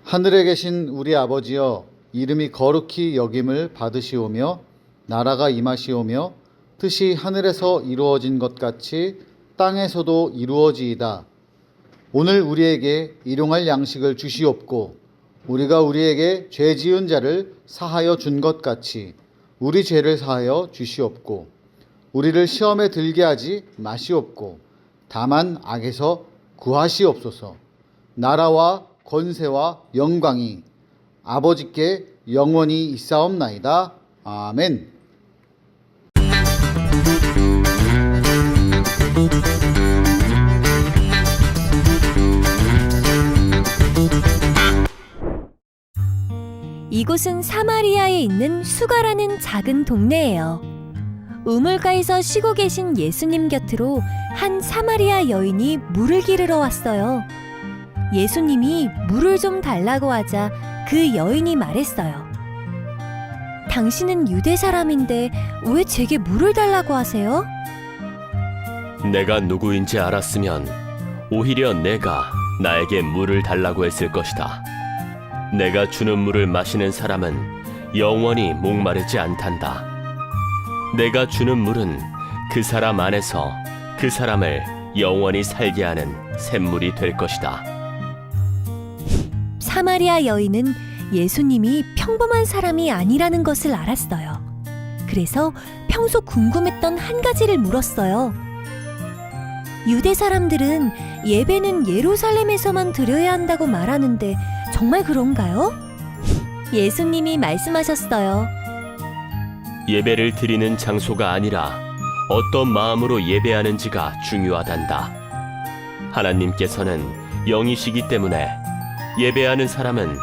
하늘에 계신 우리 아버지여, 이름이 거룩히 여김을 받으시오며 나라가 임하시오며 뜻이 하늘에서 이루어진 것 같이 땅에서도 이루어지이다. 오늘 우리에게 일용할 양식을 주시옵고 우리가 우리에게 죄 지은 자를 사하여 준 것 같이 우리 죄를 사하여 주시옵고 우리를 시험에 들게 하지 마시옵고 다만 악에서 구하시옵소서. 나라와 권세와 영광이 아버지께 영원히 있사옵나이다. 아멘. 이곳은 사마리아에 있는 수가라는 작은 동네예요. 우물가에서 쉬고 계신 예수님 곁으로 한 사마리아 여인이 물을 기르러 왔어요. 예수님이 물을 좀 달라고 하자 그 여인이 말했어요. 당신은 유대 사람인데 왜 제게 물을 달라고 하세요? 내가 누구인지 알았으면 오히려 내가 나에게 물을 달라고 했을 것이다. 내가 주는 물을 마시는 사람은 영원히 목마르지 않단다. 내가 주는 물은 그 사람 안에서 그 사람을 영원히 살게 하는 샘물이 될 것이다. 사마리아 여인은 예수님이 평범한 사람이 아니라는 것을 알았어요. 그래서 평소 궁금했던 한 가지를 물었어요. 유대 사람들은 예배는 예루살렘에서만 드려야 한다고 말하는데 정말 그런가요? 예수님이 말씀하셨어요. 예배를 드리는 장소가 아니라 어떤 마음으로 예배하는지가 중요하단다. 하나님께서는 영이시기 때문에 예배하는 사람은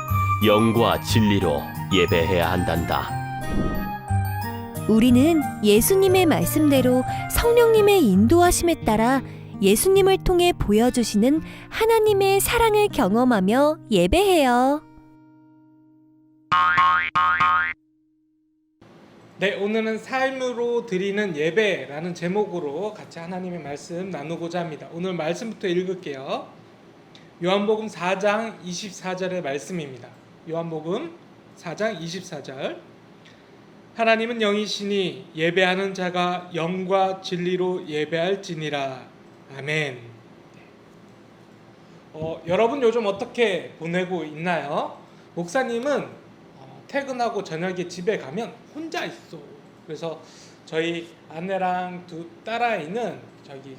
영과 진리로 예배해야 한단다. 우리는 예수님의 말씀대로 성령님의 인도하심에 따라 예수님을 통해 보여주시는 하나님의 사랑을 경험하며 예배해요. 네, 오늘은 삶으로 드리는 예배라는 제목으로 같이 하나님의 말씀 나누고자 합니다. 오늘 말씀부터 읽을게요. 요한복음 4장 24절의 말씀입니다. 요한복음 4장 24절. 하나님은 영이시니 예배하는 자가 영과 진리로 예배할지니라. 아멘. 여러분 요즘 어떻게 보내고 있나요? 목사님은 퇴근하고 저녁에 집에 가면 혼자 있어. 그래서 저희 아내랑 두 딸아이는 저기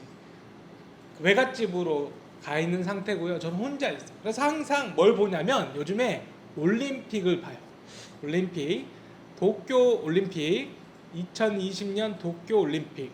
외갓집으로 가 있는 상태고요. 저는 혼자 있어요. 그래서 항상 뭘 보냐면 요즘에 올림픽을 봐요. 올림픽, 도쿄 올림픽, 2020년 도쿄 올림픽.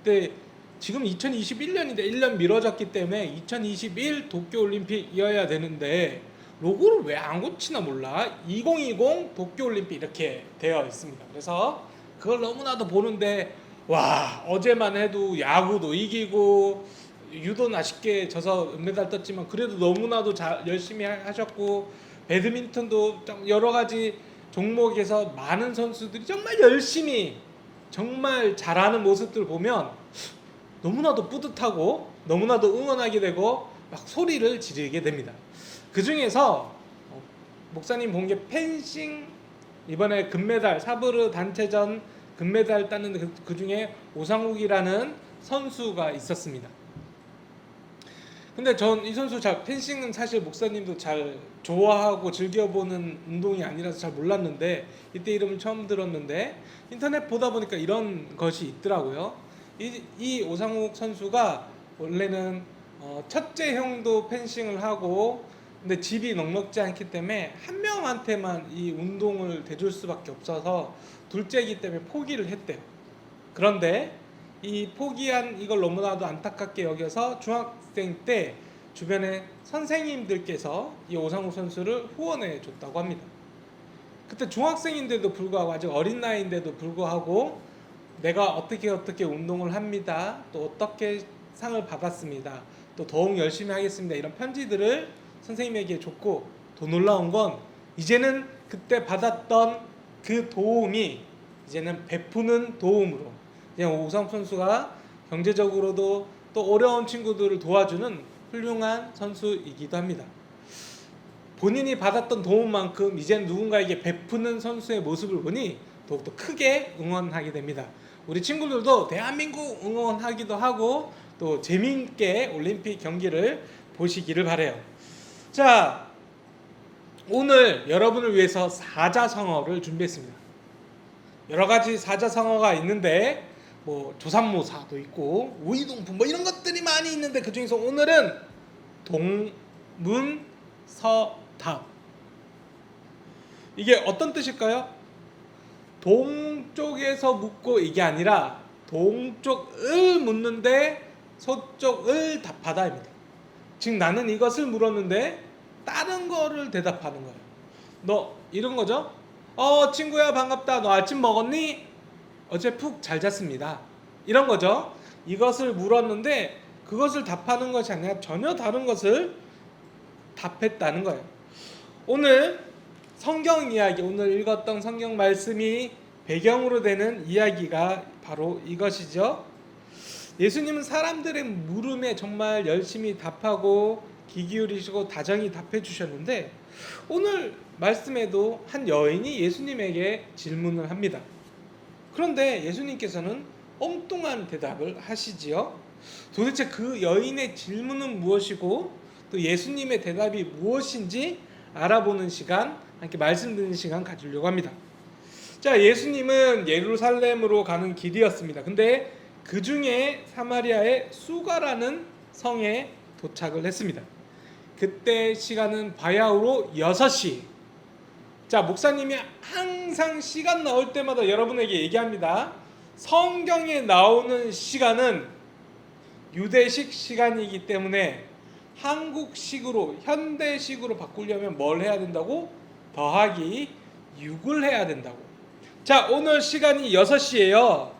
근데 지금 2021년인데 1년 미뤄졌기 때문에 2021 도쿄 올림픽이어야 되는데 로고를 왜 안 고치나 몰라. 2020 도쿄 올림픽 이렇게 되어 있습니다. 그래서 그걸 너무나도 보는데 와, 어제만 해도 야구도 이기고 유도는 아쉽게 져서 은메달 떴지만 그래도 너무나도 열심히 하셨고 배드민턴도 여러 가지 종목에서 많은 선수들이 정말 열심히 정말 잘하는 모습들 보면 너무나도 뿌듯하고 너무나도 응원하게 되고 막 소리를 지르게 됩니다. 그 중에서 목사님 본 게 펜싱 이번에 금메달 사브르 단체전 금메달 따는 그 중에 오상욱이라는 선수가 있었습니다. 근데 전 이 선수 펜싱은 사실 목사님도 잘 좋아하고 즐겨보는 운동이 아니라서 잘 몰랐는데 이때 이름을 처음 들었는데 인터넷 보다 보니까 이런 것이 있더라고요. 이 오상욱 선수가 원래는 첫째 형도 펜싱을 하고 근데 집이 넉넉지 않기 때문에 한 명한테만 이 운동을 대줄 수밖에 없어서 둘째이기 때문에 포기를 했대요. 그런데 이 포기한 이걸 너무나도 안타깝게 여겨서 중학생 때 주변에 선생님들께서 이 오상욱 선수를 후원해 줬다고 합니다. 그때 중학생인데도 불구하고 아직 어린 나이인데도 불구하고 내가 어떻게 운동을 합니다. 또 어떻게 상을 받았습니다. 또 더욱 열심히 하겠습니다. 이런 편지들을 선생님에게 줬고 더 놀라운 건 이제는 그때 받았던 그 도움이 이제는 베푸는 도움으로 그냥 오상욱 선수가 경제적으로도 또 어려운 친구들을 도와주는 훌륭한 선수이기도 합니다. 본인이 받았던 도움만큼 이제는 누군가에게 베푸는 선수의 모습을 보니 더욱더 크게 응원하게 됩니다. 우리 친구들도 대한민국 응원하기도 하고 또 재미있게 올림픽 경기를 보시기를 바라요. 자, 오늘 여러분을 위해서 사자성어를 준비했습니다. 여러 가지 사자성어가 있는데 뭐 조삼모사도 있고 우이동품 뭐 이런 것들이 많이 있는데 그 중에서 오늘은 동문서답. 이게 어떤 뜻일까요? 동쪽에서 묻고 이게 아니라 동쪽을 묻는데 서쪽을 답하다입니다. 즉 나는 이것을 물었는데 다른 거를 대답하는 거예요. 너 이런 거죠? 친구야 반갑다. 너 아침 먹었니? 어제 푹 잘 잤습니다. 이런 거죠. 이것을 물었는데 그것을 답하는 것이 아니라 전혀 다른 것을 답했다는 거예요. 오늘 성경 이야기, 오늘 읽었던 성경 말씀이 배경으로 되는 이야기가 바로 이것이죠. 예수님은 사람들의 물음에 정말 열심히 답하고 귀 기울이시고 다정히 답해 주셨는데 오늘 말씀에도 한 여인이 예수님에게 질문을 합니다. 그런데 예수님께서는 엉뚱한 대답을 하시지요. 도대체 그 여인의 질문은 무엇이고 또 예수님의 대답이 무엇인지 알아보는 시간, 함께 말씀 듣는 시간 가지려고 합니다. 자, 예수님은 예루살렘으로 가는 길이었습니다. 근데 그 중에 사마리아의 수가라는 성에 도착을 했습니다. 그때 시간은 바야흐로 6시. 자, 목사님이 항상 시간 나올 때마다 여러분에게 얘기합니다. 성경에 나오는 시간은 유대식 시간이기 때문에 한국식으로, 현대식으로 바꾸려면 뭘 해야 된다고? 더하기 6을 해야 된다고. 자, 오늘 시간이 6시예요.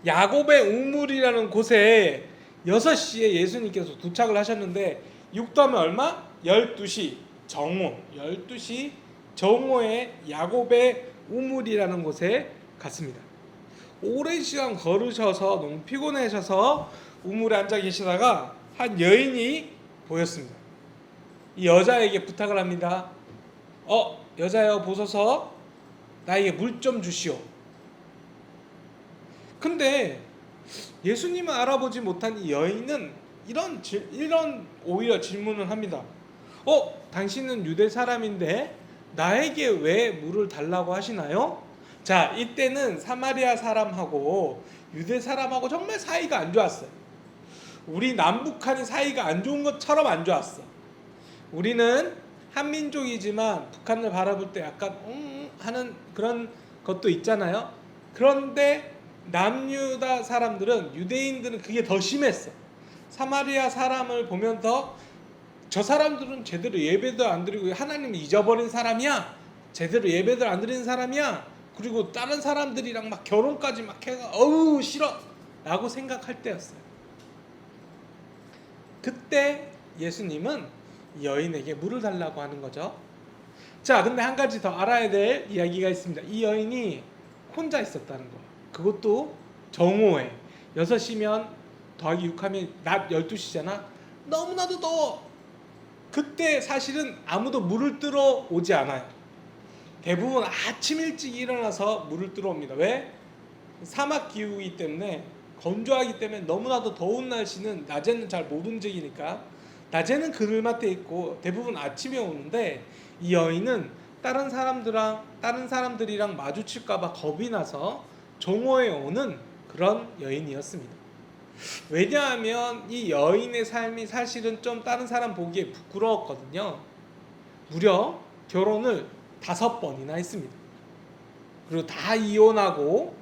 야곱의 우물이라는 곳에 6시에 예수님께서 도착을 하셨는데 6도 하면 얼마? 12시 정오. 12시 정오에 야곱의 우물이라는 곳에 갔습니다. 오랜 시간 걸으셔서 너무 피곤하셔서 우물에 앉아 계시다가 한 여인이 보였습니다. 이 여자에게 부탁을 합니다. 여자여 보소서 나에게 물 좀 주시오. 근데 예수님은 알아보지 못한 이 여인은 이런 오히려 질문을 합니다. 당신은 유대 사람인데 나에게 왜 물을 달라고 하시나요? 자, 이때는 사마리아 사람하고 유대 사람하고 정말 사이가 안 좋았어요. 우리 남북한이 사이가 안 좋은 것처럼 안 좋았어. 우리는 한민족이지만 북한을 바라볼 때 약간 하는 그런 것도 있잖아요. 그런데 남유다 사람들은, 유대인들은 그게 더 심했어. 사마리아 사람을 보면서 저 사람들은 제대로 예배도 안 드리고 하나님을 잊어버린 사람이야. 제대로 예배도 안 드리는 사람이야. 그리고 다른 사람들이랑 막 결혼까지 막 해가 어우 싫어 라고 생각할 때였어요. 그때 예수님은 여인에게 물을 달라고 하는 거죠. 자, 근데 한 가지 더 알아야 될 이야기가 있습니다. 이 여인이 혼자 있었다는 거. 그것도 정오에 6시면 더하기 6하면 낮 12시잖아. 너무나도 더워. 그때 사실은 아무도 물을 뜨러 오지 않아요. 대부분 아침 일찍 일어나서 물을 뜨러 옵니다. 왜? 사막 기후이기 때문에, 건조하기 때문에 너무나도 더운 날씨는 낮에는 잘 못 움직이니까 낮에는 그늘밭에 있고 대부분 아침에 오는데 이 여인은 다른 사람들이랑 마주칠까봐 겁이 나서 정오에 오는 그런 여인이었습니다. 왜냐하면 이 여인의 삶이 사실은 좀 다른 사람 보기에 부끄러웠거든요. 무려 결혼을 5번이나 했습니다. 그리고 다 이혼하고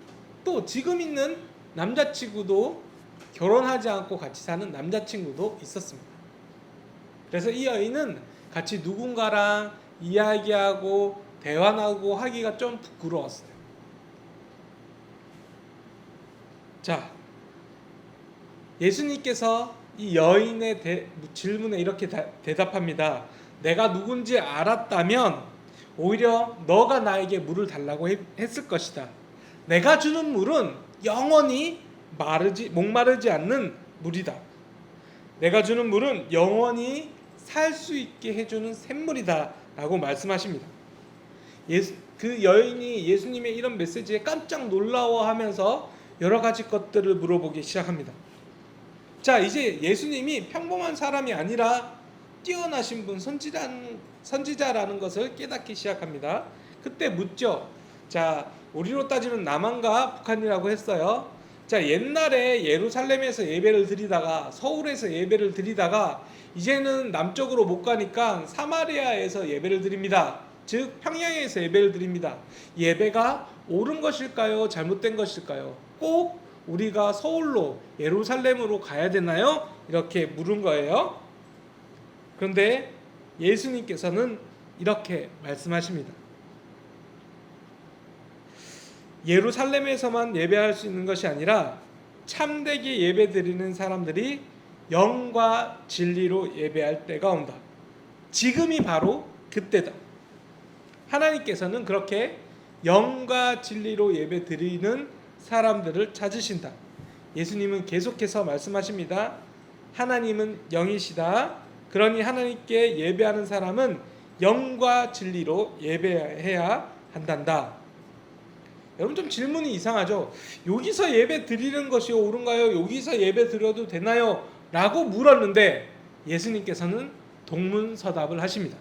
또 지금 있는 남자친구도 결혼하지 않고 같이 사는 남자친구도 있었습니다. 그래서 이 여인은 같이 누군가랑 이야기하고 대화하고 하기가 좀 부끄러웠어요. 자, 예수님께서 이 여인의 질문에 이렇게 대답합니다. 내가 누군지 알았다면 오히려 너가 나에게 물을 달라고 했을 것이다. 내가 주는 물은 영원히 목마르지 않는 물이다. 내가 주는 물은 영원히 살 수 있게 해주는 샘물이다라고 말씀하십니다. 그 여인이 예수님의 이런 메시지에 깜짝 놀라워하면서 여러 가지 것들을 물어보기 시작합니다. 자, 이제 예수님이 평범한 사람이 아니라 뛰어나신 분, 선지자라는 것을 깨닫기 시작합니다. 그때 묻죠. 자, 우리로 따지면 남한과 북한이라고 했어요. 자, 옛날에 예루살렘에서 예배를 드리다가 서울에서 예배를 드리다가 이제는 남쪽으로 못 가니까 사마리아에서 예배를 드립니다. 즉 평양에서 예배를 드립니다. 예배가 옳은 것일까요? 잘못된 것일까요? 꼭 우리가 서울로 예루살렘으로 가야 되나요? 이렇게 물은 거예요. 그런데 예수님께서는 이렇게 말씀하십니다. 예루살렘에서만 예배할 수 있는 것이 아니라 참되게 예배드리는 사람들이 영과 진리로 예배할 때가 온다. 지금이 바로 그때다. 하나님께서는 그렇게 영과 진리로 예배드리는 사람들을 찾으신다. 예수님은 계속해서 말씀하십니다. 하나님은 영이시다. 그러니 하나님께 예배하는 사람은 영과 진리로 예배해야 한단다. 여러분 좀 질문이 이상하죠? 여기서 예배 드리는 것이 옳은가요? 여기서 예배 드려도 되나요? 라고 물었는데 예수님께서는 동문서답을 하십니다.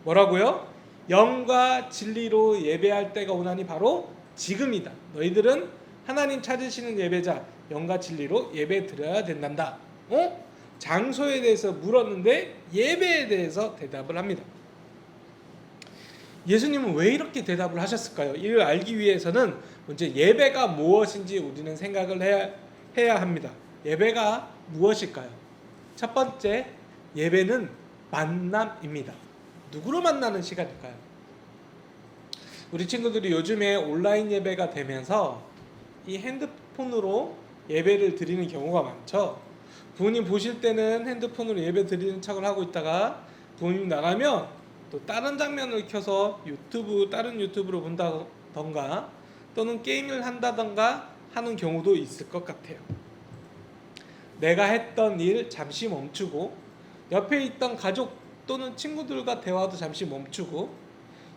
뭐라고요? 영과 진리로 예배할 때가 오나니 바로 지금이다. 너희들은 하나님 찾으시는 예배자 영과 진리로 예배 드려야 된단다. 장소에 대해서 물었는데 예배에 대해서 대답을 합니다. 예수님은 왜 이렇게 대답을 하셨을까요? 이를 알기 위해서는 먼저 예배가 무엇인지 우리는 생각을 해야 합니다. 예배가 무엇일까요? 첫 번째, 예배는 만남입니다. 누구를 만나는 시간일까요? 우리 친구들이 요즘에 온라인 예배가 되면서 이 핸드폰으로 예배를 드리는 경우가 많죠. 부모님 보실 때는 핸드폰으로 예배 드리는 척을 하고 있다가 부모님 나가면 또 다른 장면을 켜서 다른 유튜브로 본다던가 또는 게임을 한다던가 하는 경우도 있을 것 같아요. 내가 했던 일 잠시 멈추고 옆에 있던 가족 또는 친구들과 대화도 잠시 멈추고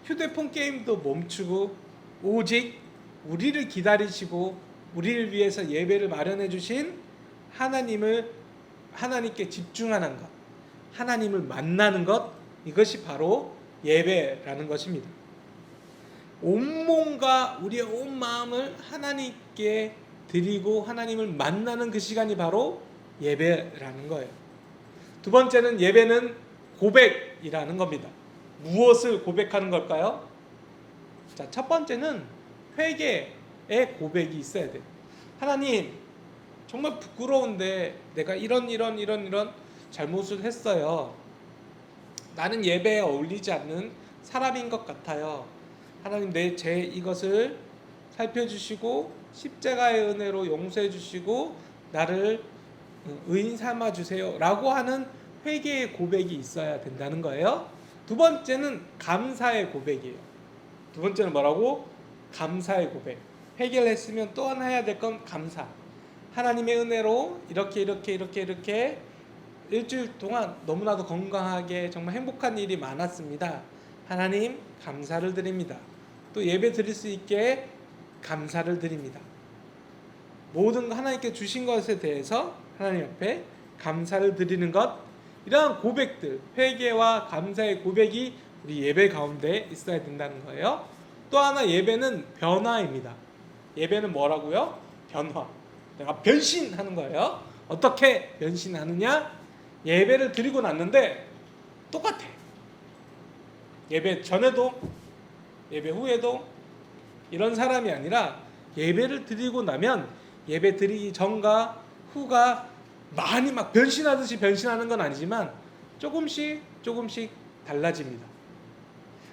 휴대폰 게임도 멈추고 오직 우리를 기다리시고 우리를 위해서 예배를 마련해 주신 하나님께 집중하는 것, 하나님을 만나는 것, 이것이 바로 예배라는 것입니다. 온몸과 우리의 온 마음을 하나님께 드리고 하나님을 만나는 그 시간이 바로 예배라는 거예요. 두 번째는 예배는 고백이라는 겁니다. 무엇을 고백하는 걸까요? 자, 첫 번째는 회개의 고백이 있어야 돼요. 하나님, 정말 부끄러운데 내가 이런 잘못을 했어요. 나는 예배에 어울리지 않는 사람인 것 같아요. 하나님, 내 죄 이것을 살펴주시고 십자가의 은혜로 용서해 주시고 나를 의인 삼아 주세요 라고 하는 회개의 고백이 있어야 된다는 거예요. 두 번째는 감사의 고백이에요. 두 번째는 뭐라고? 감사의 고백. 회개를 했으면 또 하나 해야 될 건 감사. 하나님의 은혜로 이렇게 일주일 동안 너무나도 건강하게 정말 행복한 일이 많았습니다. 하나님 감사를 드립니다. 또 예배 드릴 수 있게 감사를 드립니다. 모든 하나님께 주신 것에 대해서 하나님 앞에 감사를 드리는 것, 이러한 고백들, 회개와 감사의 고백이 우리 예배 가운데 있어야 된다는 거예요. 또 하나 예배는 변화입니다. 예배는 뭐라고요? 변화. 내가 변신하는 거예요. 어떻게 변신하느냐? 예배를 드리고 났는데 똑같아. 예배 전에도 예배 후에도 이런 사람이 아니라 예배를 드리고 나면 예배 드리기 전과 후가 많이 막 변신하듯이 변신하는 건 아니지만 조금씩 달라집니다.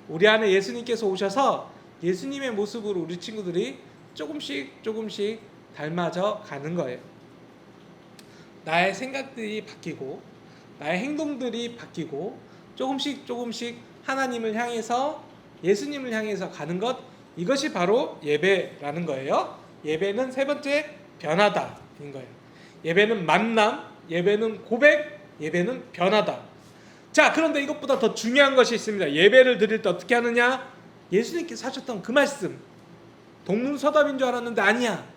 우리 안에 예수님께서 오셔서 예수님의 모습으로 우리 친구들이 조금씩 닮아져 가는 거예요. 나의 생각들이 바뀌고 나의 행동들이 바뀌고 조금씩 하나님을 향해서 예수님을 향해서 가는 것, 이것이 바로 예배라는 거예요. 예배는 세 번째 변화다인 거예요. 예배는 만남, 예배는 고백, 예배는 변화다. 자, 그런데 이것보다 더 중요한 것이 있습니다. 예배를 드릴 때 어떻게 하느냐? 예수님께서 하셨던 그 말씀, 동문서답인 줄 알았는데 아니야.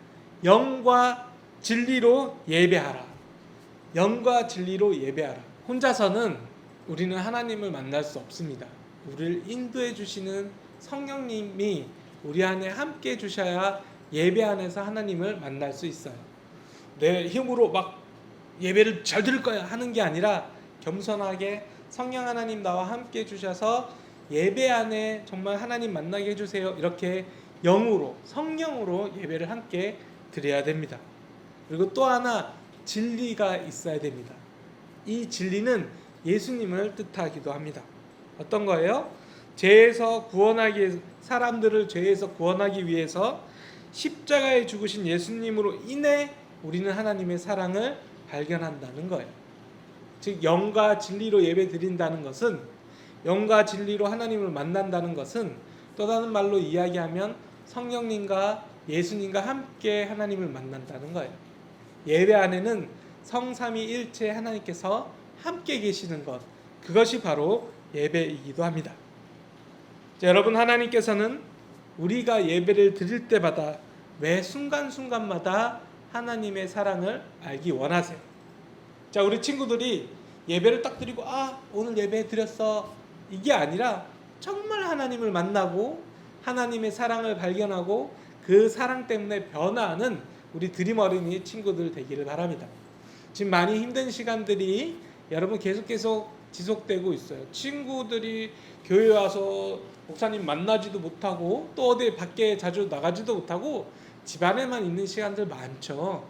영과 진리로 예배하라. 영과 진리로 예배하라. 혼자서는 우리는 하나님을 만날 수 없습니다. 우리를 인도해 주시는 성령님이 우리 안에 함께 해 주셔야 예배 안에서 하나님을 만날 수 있어요. 내 힘으로 막 예배를 잘 드릴 거야 하는 게 아니라 겸손하게 성령 하나님 나와 함께 해 주셔서 예배 안에 정말 하나님 만나게 해주세요. 이렇게 영으로, 성령으로 예배를 함께 드려야 됩니다. 그리고 또 하나 진리가 있어야 됩니다. 이 진리는 예수님을 뜻하기도 합니다. 어떤 거예요? 죄에서 구원하기, 사람들을 죄에서 구원하기 위해서 십자가에 죽으신 예수님으로 인해 우리는 하나님의 사랑을 발견한다는 거예요. 즉 영과 진리로 예배 드린다는 것은, 영과 진리로 하나님을 만난다는 것은 또 다른 말로 이야기하면 성령님과 예수님과 함께 하나님을 만난다는 거예요. 예배 안에는 성삼위일체 하나님께서 함께 계시는 것, 그것이 바로 예배이기도 합니다. 자, 여러분, 하나님께서는 우리가 예배를 드릴 때마다 매 순간순간마다 하나님의 사랑을 알기 원하세요. 자, 우리 친구들이 예배를 딱 드리고 오늘 예배 드렸어 이게 아니라 정말 하나님을 만나고 하나님의 사랑을 발견하고 그 사랑 때문에 변화하는 우리 드림 어린이 친구들 되기를 바랍니다. 지금 많이 힘든 시간들이 여러분 계속 지속되고 있어요. 친구들이 교회 와서 목사님 만나지도 못하고 또 어디 밖에 자주 나가지도 못하고 집안에만 있는 시간들 많죠.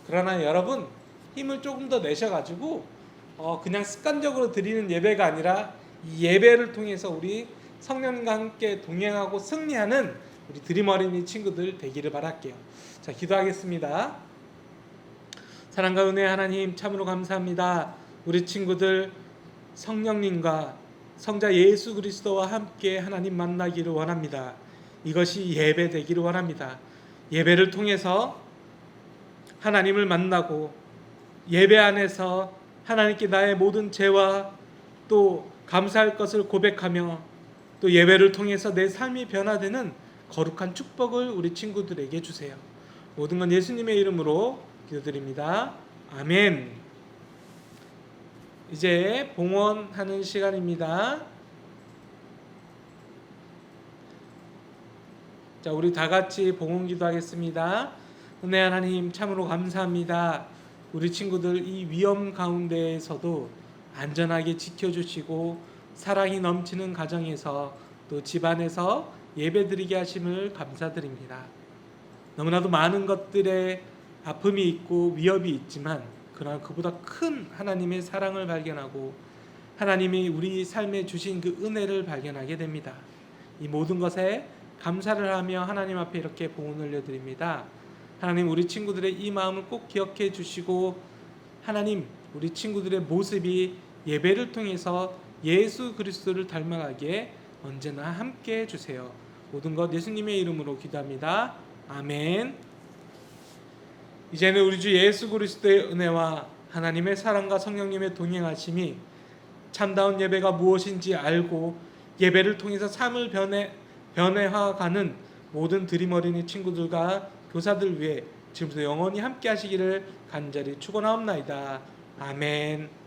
그러나 여러분 힘을 조금 더 내셔가지고 그냥 습관적으로 드리는 예배가 아니라 이 예배를 통해서 우리 성령과 함께 동행하고 승리하는 우리 드림 어린이 친구들 되기를 바랄게요. 자, 기도하겠습니다. 사랑과 은혜 하나님 참으로 감사합니다. 우리 친구들 성령님과 성자 예수 그리스도와 함께 하나님 만나기를 원합니다. 이것이 예배 되기를 원합니다. 예배를 통해서 하나님을 만나고 예배 안에서 하나님께 나의 모든 죄와 또 감사할 것을 고백하며 또 예배를 통해서 내 삶이 변화되는 거룩한 축복을 우리 친구들에게 주세요. 모든 건 예수님의 이름으로 기도드립니다. 아멘. 이제 봉헌하는 시간입니다. 자, 우리 다 같이 봉헌 기도하겠습니다. 은혜 하나님 참으로 감사합니다. 우리 친구들 이 위험 가운데에서도 안전하게 지켜주시고 사랑이 넘치는 가정에서 또 집안에서 예배드리게 하심을 감사드립니다. 너무나도 많은 것들에 아픔이 있고 위협이 있지만 그러나 그보다 큰 하나님의 사랑을 발견하고 하나님이 우리 삶에 주신 그 은혜를 발견하게 됩니다. 이 모든 것에 감사를 하며 하나님 앞에 이렇게 봉헌 올려드립니다. 하나님, 우리 친구들의 이 마음을 꼭 기억해 주시고 하나님, 우리 친구들의 모습이 예배를 통해서 예수 그리스도를 닮아가게 언제나 함께 해주세요. 모든 것 예수님의 이름으로 기도합니다. 아멘. 이제는 우리 주 예수 그리스도의 은혜와 하나님의 사랑과 성령님의 동행하심이 참다운 예배가 무엇인지 알고 예배를 통해서 삶을 변해가는 모든 드림 어린이 친구들과 교사들 위해 지금부터 영원히 함께 하시기를 간절히 축원하옵나이다. 아멘.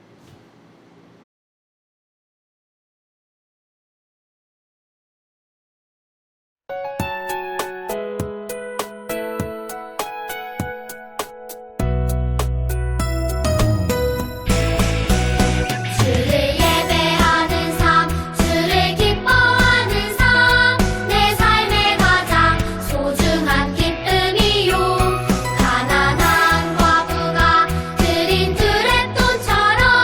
가난한 과부가 드린 드랩돈처럼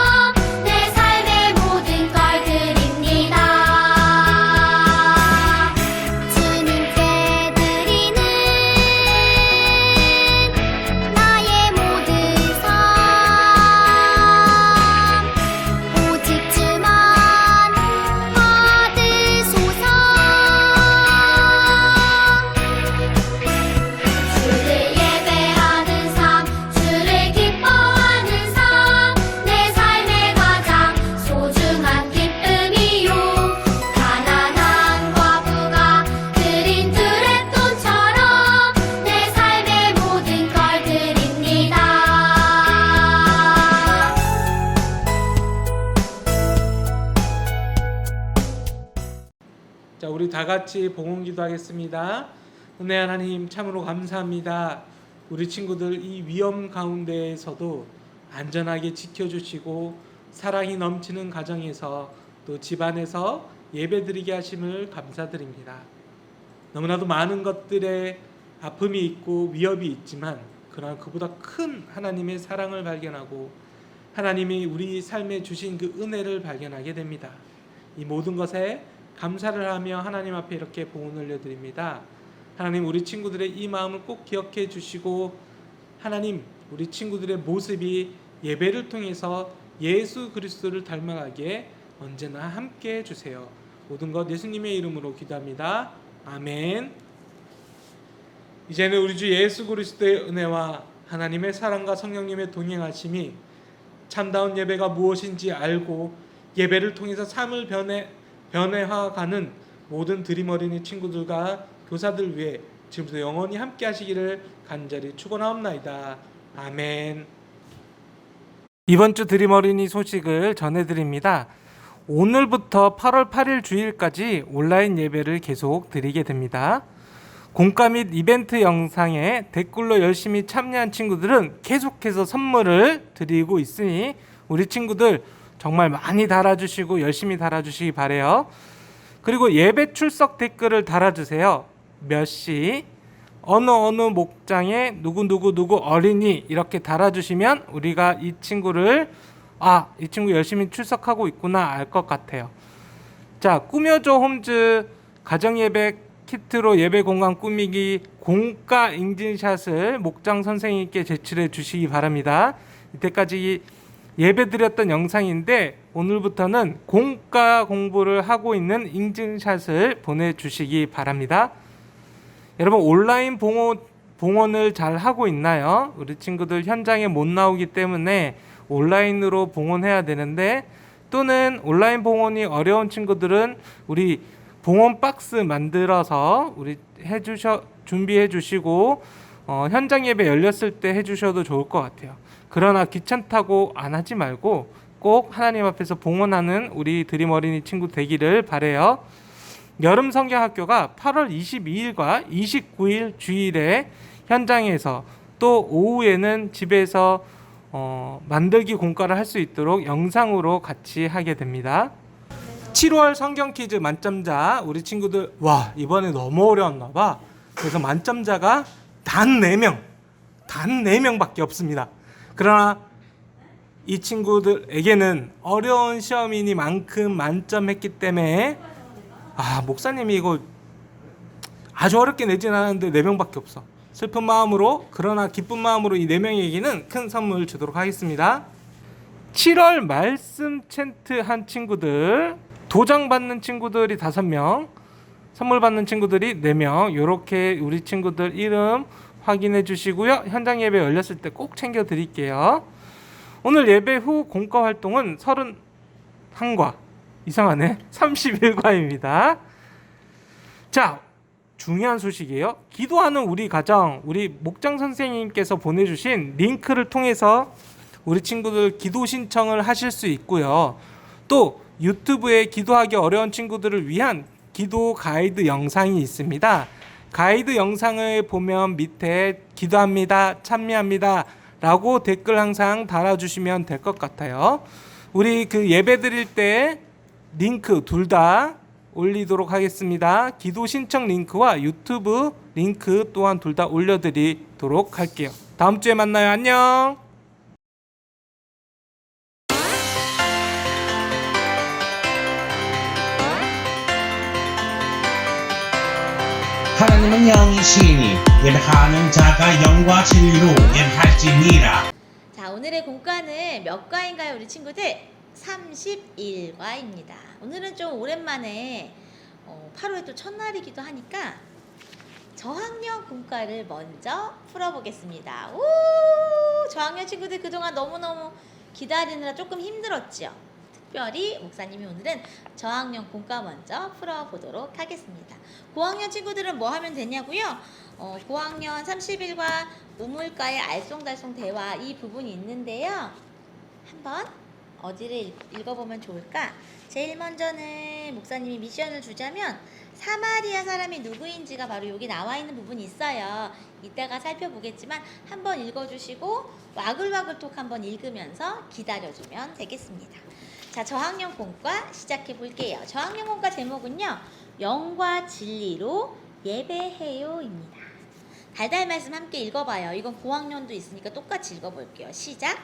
자, 우리 다 같이 봉헌 기도하겠습니다. 은혜 하나님 참으로 감사합니다. 우리 친구들 이 위험 가운데에서도 안전하게 지켜주시고 사랑이 넘치는 가정에서 또 집안에서 예배드리게 하심을 감사드립니다. 너무나도 많은 것들에 아픔이 있고 위협이 있지만 그러나 그보다 큰 하나님의 사랑을 발견하고 하나님이 우리 삶에 주신 그 은혜를 발견하게 됩니다. 이 모든 것에 감사를 하며 하나님 앞에 이렇게 봉헌 올려드립니다. 하나님, 우리 친구들의 이 마음을 꼭 기억해 주시고 하나님, 우리 친구들의 모습이 예배를 통해서 예수 그리스도를 닮아가게 언제나 함께 해주세요. 모든 것 예수님의 이름으로 기도합니다. 아멘. 이제는 우리 주 예수 그리스도의 은혜와 하나님의 사랑과 성령님의 동행하심이 참다운 예배가 무엇인지 알고 예배를 통해서 삶을 변해가는 모든 드림 어린이 친구들과 교사들 위해 지금부터 영원히 함께 하시기를 간절히 축원하옵나이다. 아멘. 이번 주 드림 어린이 소식을 전해드립니다. 오늘부터 8월 8일 주일까지 온라인 예배를 계속 드리게 됩니다. 공과 및 이벤트 영상에 댓글로 열심히 참여한 친구들은 계속해서 선물을 드리고 있으니 우리 친구들 정말 많이 달아주시고 열심히 달아주시기 바라요. 그리고 예배 출석 댓글을 달아주세요. 몇 시, 어느 목장에 누구 어린이 이렇게 달아주시면 우리가 이 친구를 이 친구 열심히 출석하고 있구나 알 것 같아요. 자, 꾸며줘 홈즈 가정예배 키트로 예배 공간 꾸미기 공과 인증샷을 목장 선생님께 제출해 주시기 바랍니다. 이때까지 예배 드렸던 영상인데 오늘부터는 공과 공부를 하고 있는 인증샷을 보내주시기 바랍니다. 여러분, 온라인 봉헌을 잘 하고 있나요? 우리 친구들 현장에 못 나오기 때문에 온라인으로 봉헌해야 되는데, 또는 온라인 봉헌이 어려운 친구들은 우리 봉헌 박스 만들어서 우리 준비해 주시고 현장 예배 열렸을 때 해주셔도 좋을 것 같아요. 그러나 귀찮다고 안 하지 말고 꼭 하나님 앞에서 봉헌하는 우리 드림 어린이 친구 되기를 바라요. 여름 성경학교가 8월 22일과 29일 주일에 현장에서, 또 오후에는 집에서 만들기 공과를 할 수 있도록 영상으로 같이 하게 됩니다. 7월 성경 퀴즈 만점자 우리 친구들, 와, 이번에 너무 어려웠나 봐. 그래서 만점자가 단 4명밖에 없습니다. 그러나 이 친구들에게는 어려운 시험이니만큼 만점했기 때문에 목사님이 이거 아주 어렵게 내진 않았는데 4명밖에 없어. 슬픈 마음으로, 그러나 기쁜 마음으로 이 4명에게는 큰 선물 주도록 하겠습니다. 7월 말씀 챈트 한 친구들, 도장 받는 친구들이 5명, 선물 받는 친구들이 4명, 이렇게 우리 친구들 이름 확인해 주시고요. 현장 예배 열렸을 때 꼭 챙겨 드릴게요. 오늘 예배 후 공과 활동은 31과, 이상하네, 31과입니다. 자, 중요한 소식이에요. 기도하는 우리 가정, 우리 목장 선생님께서 보내주신 링크를 통해서 우리 친구들 기도 신청을 하실 수 있고요. 또 유튜브에 기도하기 어려운 친구들을 위한 기도 가이드 영상이 있습니다. 가이드 영상을 보면 밑에 기도합니다, 참여합니다 라고 댓글 항상 달아주시면 될 것 같아요. 우리 그 예배 드릴 때 링크 둘 다 올리도록 하겠습니다. 기도 신청 링크와 유튜브 링크 또한 둘 다 올려드리도록 할게요. 다음 주에 만나요. 안녕. 하나님은 영이시니 예배하는 자가 영과 진리로 예배할지니라. 자, 오늘의 공과는 몇 과인가요, 우리 친구들? 31과입니다. 오늘은 좀 오랜만에 8월에 또 첫날이기도 하니까 저학년 공과를 먼저 풀어보겠습니다. 오, 저학년 친구들 그동안 너무너무 기다리느라 조금 힘들었죠? 특별히 목사님이 오늘은 저학년 공과 먼저 풀어보도록 하겠습니다. 고학년 친구들은 뭐 하면 되냐고요? 고학년 31과 우물가의 알쏭달쏭 대화 이 부분이 있는데요. 한번 어디를 읽어보면 좋을까? 제일 먼저는 목사님이 미션을 주자면 사마리아 사람이 누구인지가 바로 여기 나와 있는 부분이 있어요. 이따가 살펴보겠지만 한번 읽어주시고 와글와글톡 한번 읽으면서 기다려주면 되겠습니다. 자, 저학년 공과 시작해 볼게요. 저학년 공과 제목은요. 영과 진리로 예배해요입니다. 달달 말씀 함께 읽어봐요. 이건 고학년도 있으니까 똑같이 읽어볼게요. 시작.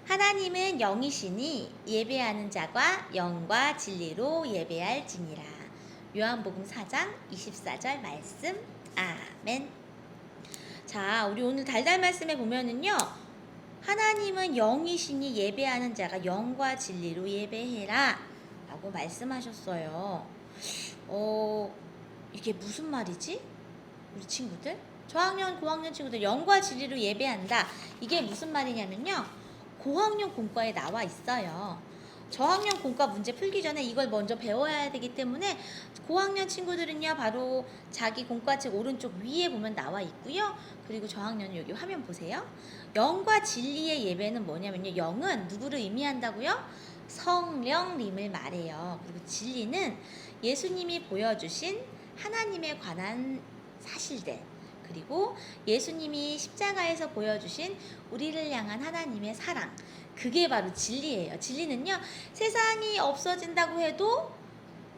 하나님은 영이시니 예배하는 자가 영과 진리로 예배할지니라. 요한복음 4장 24절 말씀. 아멘. 자, 우리 오늘 달달 말씀에 보면은요. 하나님은 영이시니 예배하는 자가 영과 진리로 예배해라 라고 말씀하셨어요. 이게 무슨 말이지? 우리 친구들? 저학년, 고학년 친구들 영과 진리로 예배한다. 이게 무슨 말이냐면요. 고학년 공과에 나와 있어요. 저학년 공과 문제 풀기 전에 이걸 먼저 배워야 되기 때문에 고학년 친구들은요. 바로 자기 공과책 오른쪽 위에 보면 나와 있고요. 그리고 저학년은 여기 화면 보세요. 영과 진리의 예배는 뭐냐면요. 영은 누구를 의미한다고요? 성령님을 말해요. 그리고 진리는 예수님이 보여주신 하나님에 관한 사실들, 그리고 예수님이 십자가에서 보여주신 우리를 향한 하나님의 사랑, 그게 바로 진리예요. 진리는요, 세상이 없어진다고 해도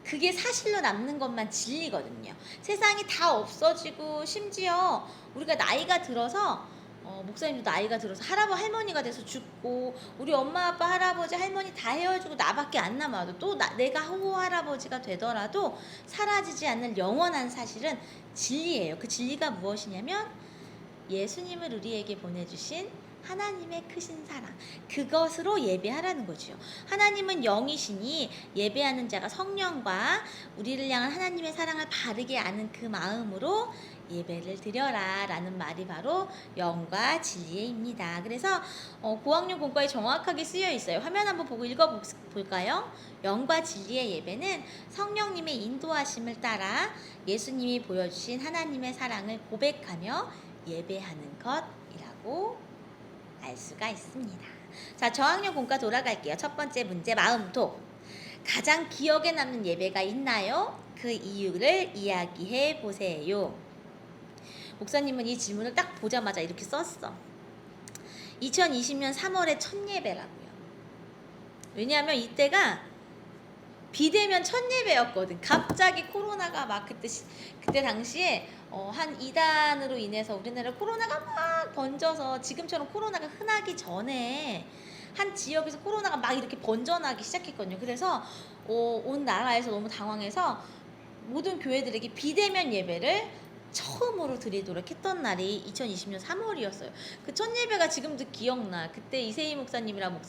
그게 사실로 남는 것만 진리거든요. 세상이 다 없어지고 심지어 우리가 나이가 들어서 목사님도 나이가 들어서 할머니가 돼서 죽고 우리 엄마 아빠 할아버지 할머니 다 헤어지고 나밖에 안 남아도 또 내가 할아버지가 되더라도 사라지지 않는 영원한 사실은 진리예요. 그 진리가 무엇이냐면 예수님을 우리에게 보내주신 하나님의 크신 사랑, 그것으로 예배하라는 거죠. 하나님은 영이시니 예배하는 자가 성령과 우리를 향한 하나님의 사랑을 바르게 아는 그 마음으로 예배를 드려라 라는 말이 바로 영과 진리입니다. 그래서 고학년 공과에 정확하게 쓰여 있어요. 화면 한번 보고 읽어볼까요? 영과 진리의 예배는 성령님의 인도하심을 따라 예수님이 보여주신 하나님의 사랑을 고백하며 예배하는 것이라고 알 수가 있습니다. 자, 저학년 공과 돌아갈게요. 첫 번째 문제 마음톡. 가장 기억에 남는 예배가 있나요? 그 이유를 이야기해 보세요. 목사님은 이 질문을 딱 보자마자 이렇게 썼어. 2020년 3월에 첫 예배라고요. 왜냐하면 이때가 비대면 첫 예배였거든. 갑자기 코로나가 막 그때 당시에 한 2단으로 인해서 우리나라 코로나가 막 번져서 지금처럼 코로나가 흔하기 전에 한 지역에서 코로나가 막 이렇게 번져나기 시작했거든요. 그래서 온 나라에서 너무 당황해서 모든 교회들에게 비대면 예배를 처음으로 드리도록 했던 날이 2020년 3월이었어요. 그 첫 예배가 지금도 기억나. 그때 이세희 목사님이랑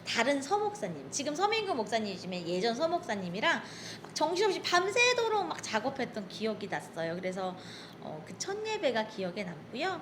다른 서목사님, 지금 서민구 목사님이지만 예전 서목사님이랑 막 정신없이 밤새도록 막 작업했던 기억이 났어요. 그래서 그 첫 예배가 기억에 남고요.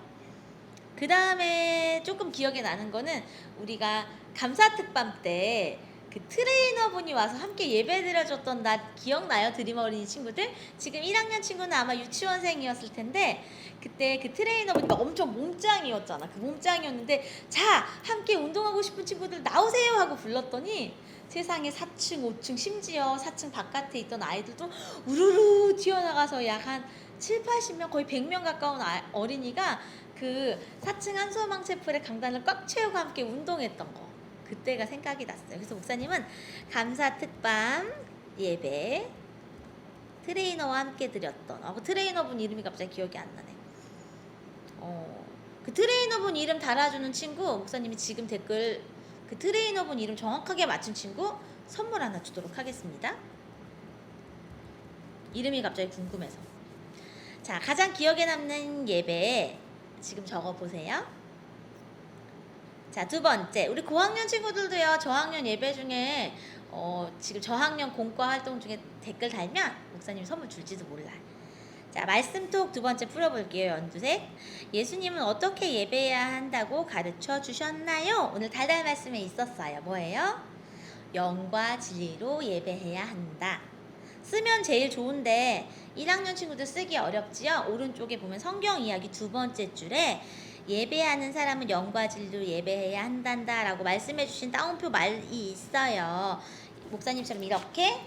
그 다음에 조금 기억에 나는 거는 우리가 감사특밤 때 그 트레이너분이 와서 함께 예배 드려줬던 날 기억나요? 드림 어린이 친구들? 지금 1학년 친구는 아마 유치원생이었을 텐데 그때 그 트레이너분이 엄청 몸짱이었잖아. 그 몸짱이었는데 자, 함께 운동하고 싶은 친구들 나오세요 하고 불렀더니 세상에 4층, 5층, 심지어 4층 바깥에 있던 아이들도 우르르 튀어나가서 약 한 7, 80명, 거의 100명 가까운 어린이가 그 4층 한소망 채플의 강단을 꽉 채우고 함께 운동했던 거. 그때가 생각이 났어요. 그래서 목사님은 감사특밤 예배 트레이너와 함께 드렸던 그 트레이너분 이름이 갑자기 기억이 안 나네. 그 트레이너분 이름 달아주는 친구 목사님이 지금 댓글 그 트레이너분 이름 정확하게 맞춘 친구 선물 하나 주도록 하겠습니다. 이름이 갑자기 궁금해서. 자, 가장 기억에 남는 예배 지금 적어보세요. 자, 두 번째, 우리 고학년 친구들도요, 저학년 예배 중에 지금 저학년 공과 활동 중에 댓글 달면 목사님 선물 줄지도 몰라. 자, 말씀톡 두 번째 풀어볼게요. 연두색. 예수님은 어떻게 예배해야 한다고 가르쳐 주셨나요? 오늘 달달 말씀에 있었어요. 뭐예요? 영과 진리로 예배해야 한다. 쓰면 제일 좋은데 1학년 친구들 쓰기 어렵지요? 오른쪽에 보면 성경 이야기 두 번째 줄에 예배하는 사람은 영과 진리로 예배해야 한단다라고 말씀해 주신 따옴표 말이 있어요. 목사님처럼 이렇게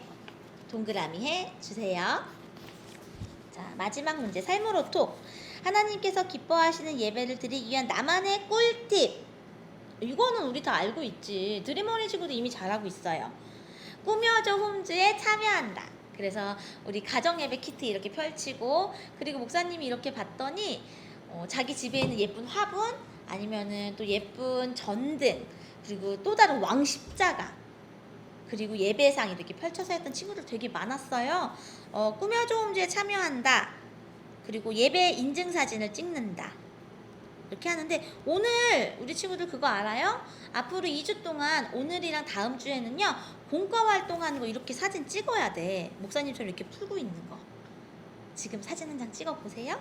동그라미 해 주세요. 자, 마지막 문제 삶으로 톡. 하나님께서 기뻐하시는 예배를 드리기 위한 나만의 꿀팁. 이거는 우리 다 알고 있지. 드림어린 친구도 이미 잘하고 있어요. 꾸며줘 홈즈에 참여한다. 그래서 우리 가정예배 키트 이렇게 펼치고, 그리고 목사님이 이렇게 봤더니 자기 집에 있는 예쁜 화분, 아니면은 또 예쁜 전등, 그리고 또 다른 왕십자가, 그리고 예배상 이렇게 펼쳐서 했던 친구들 되게 많았어요. 꾸며줘 홈즈에 참여한다. 그리고 예배 인증사진을 찍는다. 이렇게 하는데, 오늘 우리 친구들 그거 알아요? 앞으로 2주 동안 오늘이랑 다음 주에는요, 공과 활동하는 거 이렇게 사진 찍어야 돼. 목사님처럼 이렇게 풀고 있는 거. 지금 사진 한 장 찍어 보세요.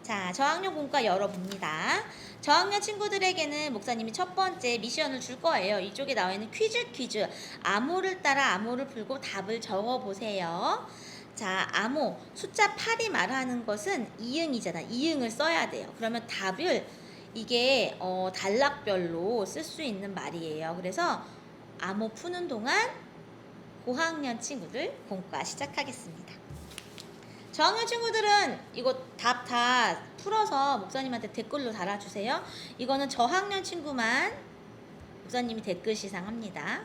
자, 저학년 공과 열어봅니다. 저학년 친구들에게는 목사님이 첫 번째 미션을 줄 거예요. 이쪽에 나와 있는 퀴즈. 암호를 따라 암호를 풀고 답을 적어 보세요. 자, 암호 숫자 8이 말하는 것은 이응이잖아. 이응을 써야 돼요. 그러면 답을 이게 단락별로 쓸 수 있는 말이에요. 그래서 암호 푸는 동안 고학년 친구들 공과 시작하겠습니다. 저학년 친구들은 이거 답 다 풀어서 목사님한테 댓글로 달아주세요. 이거는 저학년 친구만 목사님이 댓글 시상합니다.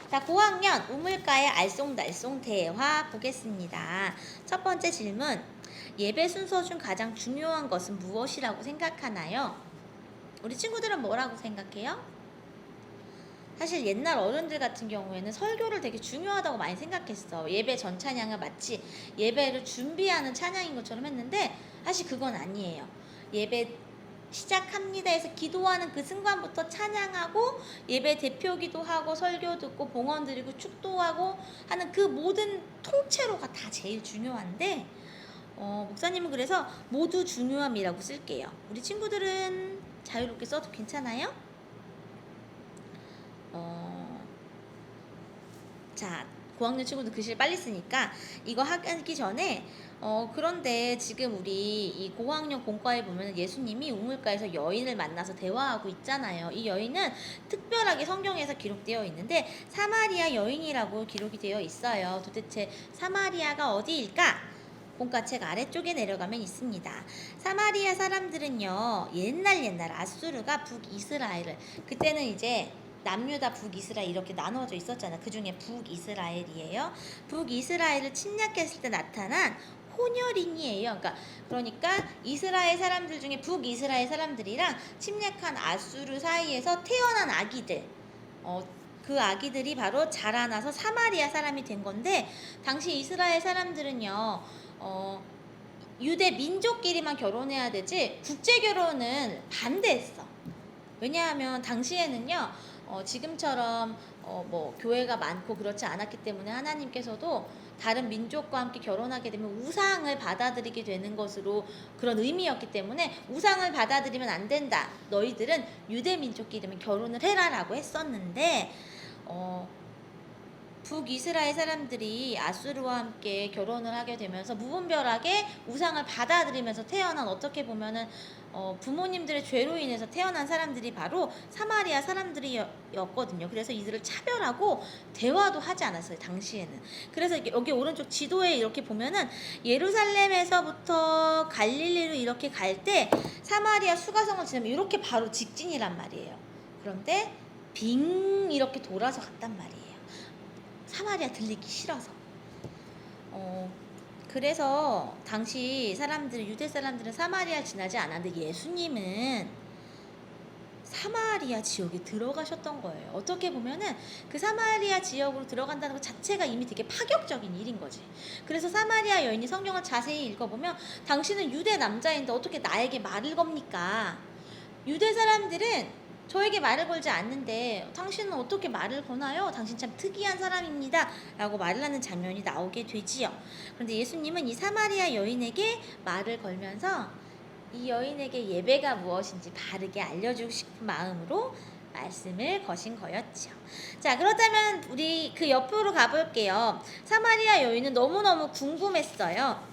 자, 고학년 우물가의 알쏭달쏭 대화 보겠습니다. 첫 번째 질문. 예배 순서 중 가장 중요한 것은 무엇이라고 생각하나요? 우리 친구들은 뭐라고 생각해요? 사실 옛날 어른들 같은 경우에는 설교를 되게 중요하다고 많이 생각했어. 예배 전 찬양을 마치 예배를 준비하는 찬양인 것처럼 했는데, 사실 그건 아니에요. 예배 시작합니다 해서 기도하는 그 순간부터 찬양하고, 예배 대표기도 하고, 설교 듣고, 봉헌 드리고, 축도하고 하는 그 모든 통째로가 다 제일 중요한데, 목사님은 그래서 모두 중요함이라고 쓸게요. 우리 친구들은 자유롭게 써도 괜찮아요? 자, 고학년 친구들 글씨를 빨리 쓰니까 이거 하기 전에 그런데 지금 우리 이 고학년 공과에 보면 예수님이 우물가에서 여인을 만나서 대화하고 있잖아요. 이 여인은 특별하게 성경에서 기록되어 있는데 사마리아 여인이라고 기록이 되어 있어요. 도대체 사마리아가 어디일까? 공과책 아래쪽에 내려가면 있습니다. 사마리아 사람들은요, 옛날 아수르가 북이스라엘을, 그때는 이제 남유다 북이스라엘 이렇게 나누어져 있었잖아요. 그 중에 북이스라엘이에요. 북이스라엘을 침략했을 때 나타난 혼혈인이에요. 그러니까 이스라엘 사람들 중에 북이스라엘 사람들이랑 침략한 아수르 사이에서 태어난 아기들, 그 아기들이 바로 자라나서 사마리아 사람이 된 건데, 당시 이스라엘 사람들은요, 유대 민족끼리만 결혼해야 되지 국제 결혼은 반대했어. 왜냐하면 당시에는요, 지금처럼 뭐 교회가 많고 그렇지 않았기 때문에 하나님께서도 다른 민족과 함께 결혼하게 되면 우상을 받아들이게 되는 것으로, 그런 의미였기 때문에 우상을 받아들이면 안 된다. 너희들은 유대 민족끼리만 결혼을 해라라고 했었는데, 북이스라엘 사람들이 아수르와 함께 결혼을 하게 되면서 무분별하게 우상을 받아들이면서 태어난, 어떻게 보면은 부모님들의 죄로 인해서 태어난 사람들이 바로 사마리아 사람들이었거든요. 그래서 이들을 차별하고 대화도 하지 않았어요, 당시에는. 그래서 여기 오른쪽 지도에 이렇게 보면은 예루살렘에서부터 갈릴리로 이렇게 갈 때 사마리아 수가성을 지나면 이렇게 바로 직진이란 말이에요. 그런데 빙 이렇게 돌아서 갔단 말이에요. 사마리아 들리기 싫어서. 그래서 당시 사람들, 유대 사람들은 사마리아 지나지 않았는데 예수님은 사마리아 지역에 들어가셨던 거예요. 어떻게 보면은 그 사마리아 지역으로 들어간다는 것 자체가 이미 되게 파격적인 일인 거지. 그래서 사마리아 여인이 성경을 자세히 읽어보면, 당신은 유대 남자인데 어떻게 나에게 말을 겁니까? 유대 사람들은 저에게 말을 걸지 않는데 당신은 어떻게 말을 거나요? 당신 참 특이한 사람입니다 라고 말을 하는 장면이 나오게 되지요. 그런데 예수님은 이 사마리아 여인에게 말을 걸면서 이 여인에게 예배가 무엇인지 바르게 알려주고 싶은 마음으로 말씀을 거신 거였죠. 자, 그렇다면 우리 그 옆으로 가볼게요. 사마리아 여인은 너무너무 궁금했어요.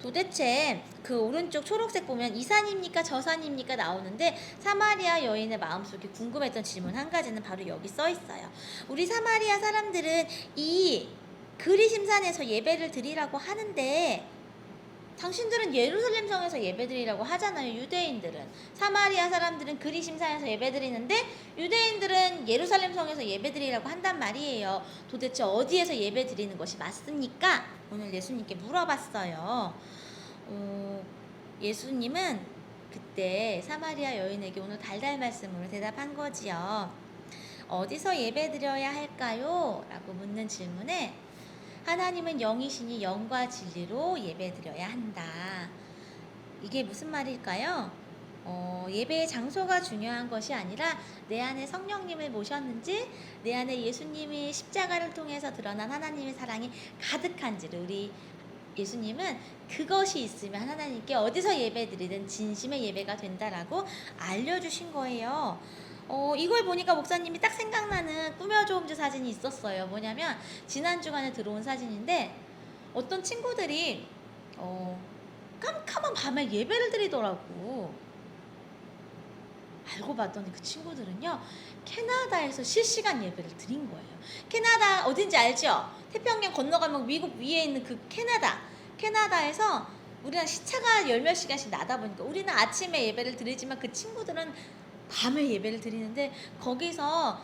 도대체 그 오른쪽 초록색 보면 이 산입니까 저 산입니까 나오는데 사마리아 여인의 마음속에 궁금했던 질문 한 가지는 바로 여기 써 있어요. 우리 사마리아 사람들은 이 그리심산에서 예배를 드리라고 하는데 당신들은 예루살렘 성에서 예배드리라고 하잖아요. 유대인들은. 사마리아 사람들은 그리심산에서 예배드리는데 유대인들은 예루살렘 성에서 예배드리라고 한단 말이에요. 도대체 어디에서 예배드리는 것이 맞습니까? 오늘 예수님께 물어봤어요. 예수님은 그때 사마리아 여인에게 오늘 달달 말씀으로 대답한 거지요. 어디서 예배드려야 할까요? 라고 묻는 질문에 하나님은 영이시니 영과 진리로 예배드려야 한다. 이게 무슨 말일까요? 예배의 장소가 중요한 것이 아니라 내 안에 성령님을 모셨는지 내 안에 예수님이 십자가를 통해서 드러난 하나님의 사랑이 가득한지를 우리 예수님은 그것이 있으면 하나님께 어디서 예배드리든 진심의 예배가 된다라고 알려주신 거예요. 이걸 보니까 목사님이 딱 생각나는 꾸며줘움즈 사진이 있었어요. 뭐냐면 지난 주간에 들어온 사진인데 어떤 친구들이 깜깜한 밤에 예배를 드리더라고. 알고 봤더니 그 친구들은요 캐나다에서 실시간 예배를 드린 거예요. 캐나다 어딘지 알죠? 태평양 건너가면 미국 위에 있는 그 캐나다에서 우리랑 시차가 열 몇 시간씩 나다 보니까 우리는 아침에 예배를 드리지만 그 친구들은 밤에 예배를 드리는데 거기서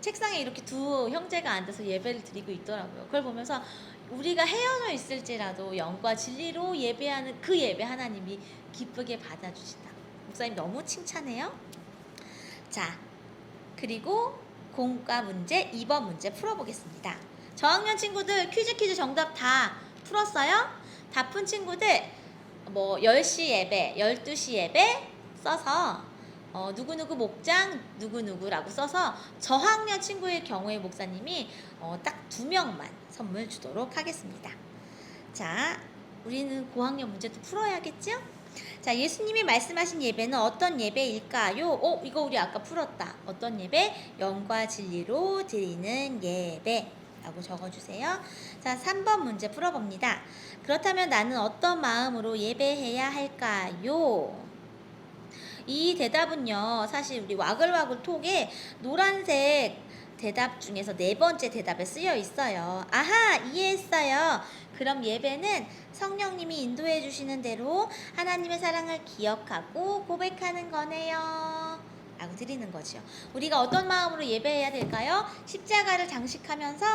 책상에 이렇게 두 형제가 앉아서 예배를 드리고 있더라고요. 그걸 보면서 우리가 헤어져 있을지라도 영과 진리로 예배하는 그 예배 하나님이 기쁘게 받아주신다. 목사님 너무 칭찬해요. 자, 그리고 공과 문제 2번 문제 풀어보겠습니다. 저학년 친구들 퀴즈 정답 다 풀었어요? 다 푼 친구들 10시 예배, 12시 예배 써서 누구누구 목장 누구누구라고 써서 저학년 친구의 경우에 목사님이 딱 2명만 선물 주도록 하겠습니다. 자, 우리는 고학년 문제도 풀어야겠죠? 자, 예수님이 말씀하신 예배는 어떤 예배일까요? 이거 우리 아까 풀었다. 어떤 예배? 영과 진리로 드리는 예배 라고 적어주세요. 자, 3번 문제 풀어봅니다. 그렇다면 나는 어떤 마음으로 예배해야 할까요? 이 대답은요, 사실 우리 와글와글 톡에 노란색 대답 중에서 4번째 대답에 쓰여 있어요. 아하, 이해했어요. 그럼 예배는 성령님이 인도해 주시는 대로 하나님의 사랑을 기억하고 고백하는 거네요. 라고 드리는 거죠. 우리가 어떤 마음으로 예배해야 될까요? 십자가를 장식하면서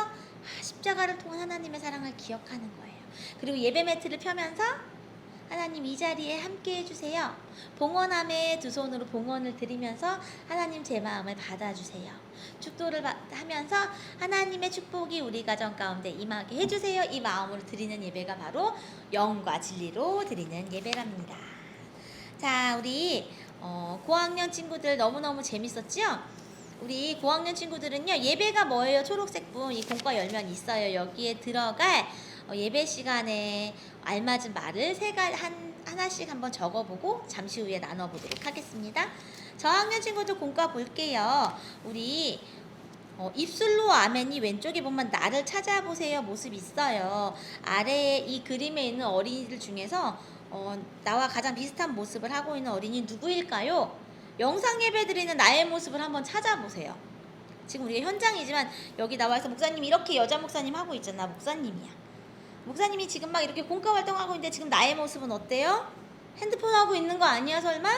십자가를 통한 하나님의 사랑을 기억하는 거예요. 그리고 예배 매트를 펴면서 하나님 이 자리에 함께 해주세요. 봉헌함에 두 손으로 봉헌을 드리면서 하나님 제 마음을 받아주세요. 축도를 하면서 하나님의 축복이 우리 가정 가운데 임하게 해주세요. 이 마음으로 드리는 예배가 바로 영과 진리로 드리는 예배랍니다. 자, 우리 고학년 친구들 너무너무 재밌었죠? 우리 고학년 친구들은요, 예배가 뭐예요? 초록색 분, 이 공과 열면 있어요. 여기에 들어갈 예배 시간에 알맞은 말을 하나씩 한번 적어보고 잠시 후에 나눠보도록 하겠습니다. 저학년 친구들 공과 볼게요. 우리 입술로 아멘이 왼쪽에 보면 나를 찾아보세요 모습이 있어요. 아래에 이 그림에 있는 어린이들 중에서 나와 가장 비슷한 모습을 하고 있는 어린이 누구일까요? 영상 예배 드리는 나의 모습을 한번 찾아보세요. 지금 우리가 현장이지만 여기 나와서 목사님 이렇게 여자 목사님 하고 있잖아. 목사님이야. 목사님이 지금 막 이렇게 공과 활동하고 있는데 지금 나의 모습은 어때요? 핸드폰 하고 있는 거 아니야 설마?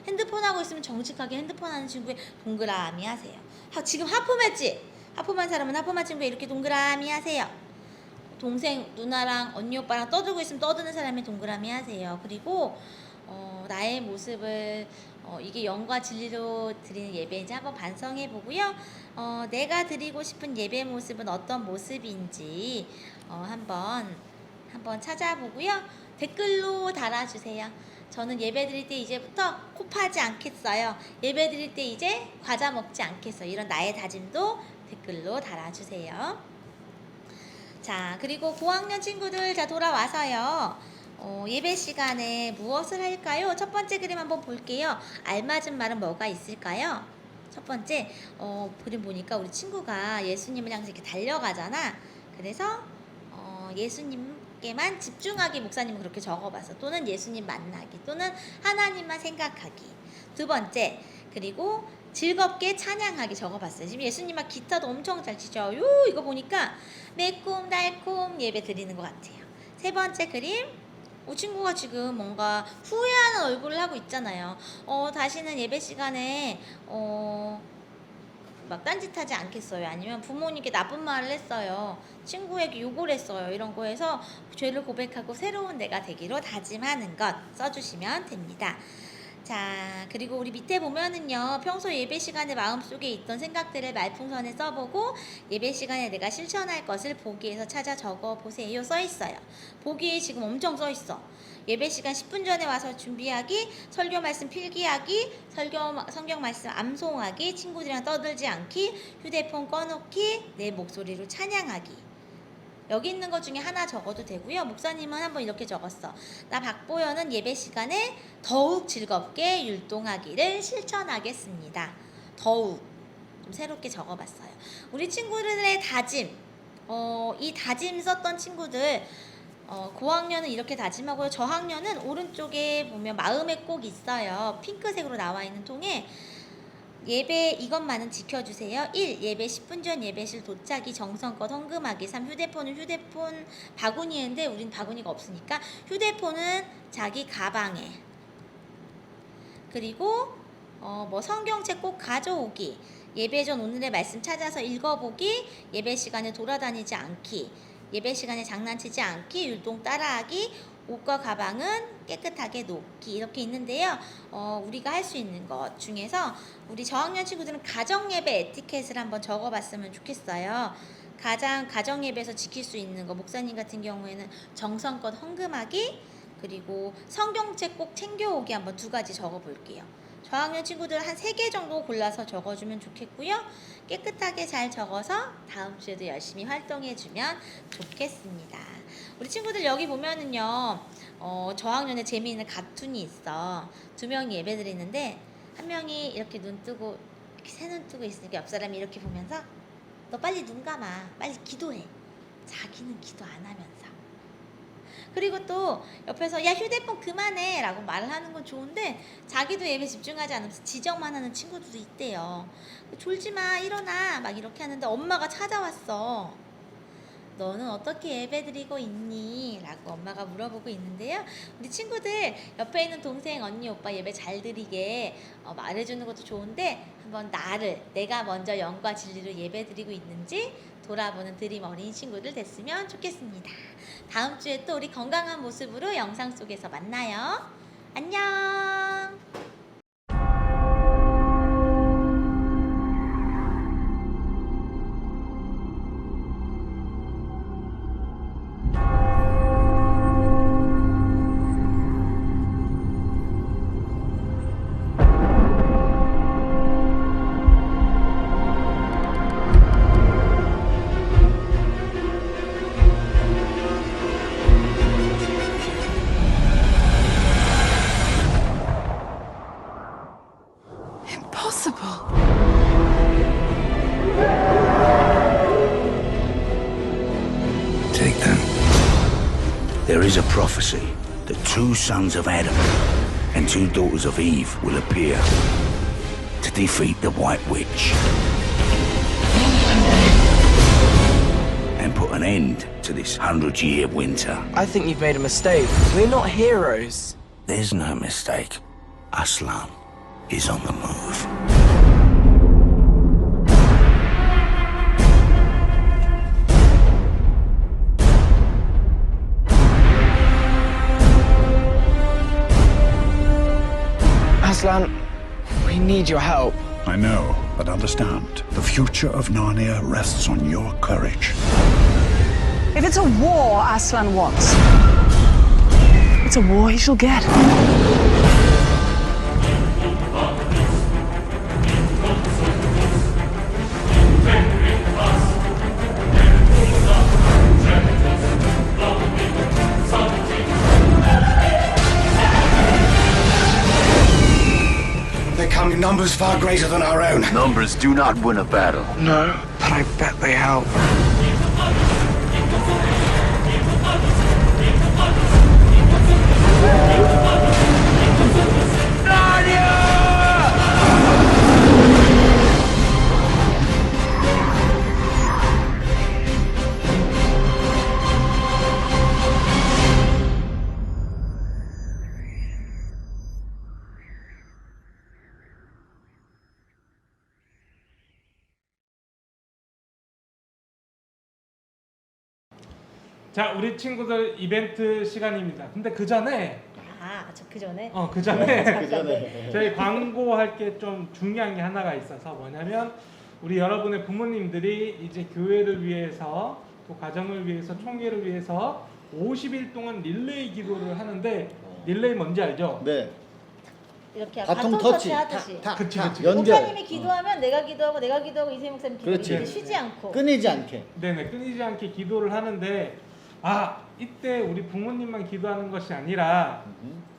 핸드폰 하고 있으면 정직하게 핸드폰 하는 친구에 동그라미 하세요. 지금 하품했지? 하품한 사람은 하품한 친구에 이렇게 동그라미 하세요. 동생 누나랑 언니 오빠랑 떠들고 있으면 떠드는 사람에 동그라미 하세요. 그리고 나의 모습을 이게 영과 진리로 드리는 예배인지 한번 반성해 보고요. 내가 드리고 싶은 예배 모습은 어떤 모습인지 한번 찾아보고요. 댓글로 달아주세요. 저는 예배 드릴 때 이제부터 코 파지 않겠어요. 예배 드릴 때 이제 과자 먹지 않겠어요. 이런 나의 다짐도 댓글로 달아주세요. 자, 그리고 고학년 친구들 자 돌아와서요. 예배 시간에 무엇을 할까요? 첫 번째 그림 한번 볼게요. 알맞은 말은 뭐가 있을까요? 첫 번째 그림 보니까 우리 친구가 예수님을 향해서 이렇게 달려가잖아. 그래서 예수님 하나님께만 집중하기 목사님은 그렇게 적어봤어. 또는 예수님 만나기 또는 하나님만 생각하기. 두 번째 그리고 즐겁게 찬양하기 적어봤어요. 지금 예수님 막 기타도 엄청 잘 치죠. 이거 보니까 매콤달콤 예배 드리는 것 같아요. 세 번째 그림 친구가 지금 뭔가 후회하는 얼굴을 하고 있잖아요. 다시는 예배 시간에 막 딴짓하지 않겠어요. 아니면 부모님께 나쁜 말을 했어요. 친구에게 욕을 했어요. 이런 거에서 죄를 고백하고 새로운 내가 되기로 다짐하는 것 써주시면 됩니다. 자, 그리고 우리 밑에 보면은요, 평소 예배 시간에 마음속에 있던 생각들을 말풍선에 써보고 예배 시간에 내가 실천할 것을 보기에서 찾아 적어보세요. 써있어요. 보기에 지금 엄청 써있어. 예배 시간 10분 전에 와서 준비하기, 설교 말씀 필기하기, 성경 말씀 암송하기, 친구들이랑 떠들지 않기, 휴대폰 꺼놓기, 내 목소리로 찬양하기. 여기 있는 것 중에 하나 적어도 되고요. 목사님은 한번 이렇게 적었어. 나 박보연은 예배 시간에 더욱 즐겁게 율동하기를 실천하겠습니다. 더욱 좀 새롭게 적어봤어요. 우리 친구들의 다짐, 이 다짐 썼던 친구들 고학년은 이렇게 다짐하고요. 저학년은 오른쪽에 보면 마음에 꼭 있어요. 핑크색으로 나와 있는 통에 예배 이것만은 지켜주세요. 1. 예배 10분 전 예배실 도착이 정성껏 헌금하기. 3. 휴대폰 바구니인데 우린 바구니가 없으니까 휴대폰은 자기 가방에. 그리고 성경책 꼭 가져오기. 예배 전 오늘의 말씀 찾아서 읽어보기. 예배 시간에 돌아다니지 않기. 예배 시간에 장난치지 않기. 율동 따라하기. 옷과 가방은 깨끗하게 놓기. 이렇게 있는데요. 우리가 할 수 있는 것 중에서 우리 저학년 친구들은 가정예배 에티켓을 한번 적어봤으면 좋겠어요. 가정예배에서 지킬 수 있는 거. 목사님 같은 경우에는 정성껏 헌금하기, 그리고 성경책 꼭 챙겨오기 한번 2가지 적어볼게요. 저학년 친구들 한 3개 정도 골라서 적어주면 좋겠고요. 깨끗하게 잘 적어서 다음 주에도 열심히 활동해주면 좋겠습니다. 우리 친구들 여기 보면은요, 저학년에 재미있는 가툰이 있어. 2명이 예배 드리는데 한 명이 이렇게 눈 뜨고 이렇게 새 눈 뜨고 있으니까 옆 사람이 이렇게 보면서 너 빨리 눈 감아, 빨리 기도해. 자기는 기도 안 하면서. 그리고 또 옆에서 야 휴대폰 그만해 라고 말을 하는 건 좋은데 자기도 예배 집중하지 않으면서 지적만 하는 친구들도 있대요. 졸지마 일어나 막 이렇게 하는데 엄마가 찾아왔어. 너는 어떻게 예배 드리고 있니? 라고 엄마가 물어보고 있는데요. 우리 친구들 옆에 있는 동생, 언니, 오빠 예배 잘 드리게 말해주는 것도 좋은데 한번 내가 먼저 영과 진리로 예배 드리고 있는지 돌아보는 드림 어린 친구들 됐으면 좋겠습니다. 다음 주에 또 우리 건강한 모습으로 영상 속에서 만나요. 안녕. Take them. There is a prophecy that 2 sons of Adam and 2 daughters of Eve will appear to defeat the White Witch and put an end to this 100-year winter. I think you've made a mistake. We're not heroes. There's no mistake. Aslan is on the move. Aslan, we need your help. I know, but understand, the future of Narnia rests on your courage. If it's a war Aslan wants, it's a war he shall get. They come in numbers far greater than our own. Numbers do not win a battle. No, but I bet they help. 자, 우리 친구들 이벤트 시간입니다. 근데 그 전에 저 그 전에 그 전에 그 전에 저희 광고할 게 좀 중요한 게 하나가 있어서 뭐냐면 우리 여러분의 부모님들이 이제 교회를 위해서 또 가정을 위해서 총회를 위해서 50일 동안 릴레이 기도를 하는데 릴레이 뭔지 알죠? 네. 이렇게 바통 바통 터치. 터치 하듯이. 그치. 연결. 목사님이 기도하면 내가 기도하고 내가 기도하고 이세희 목사님 기도 그렇지. 이렇게 쉬지 않고. 끊이지 않게. 네네, 끊이지 않게 기도를 하는데 이때 우리 부모님만 기도하는 것이 아니라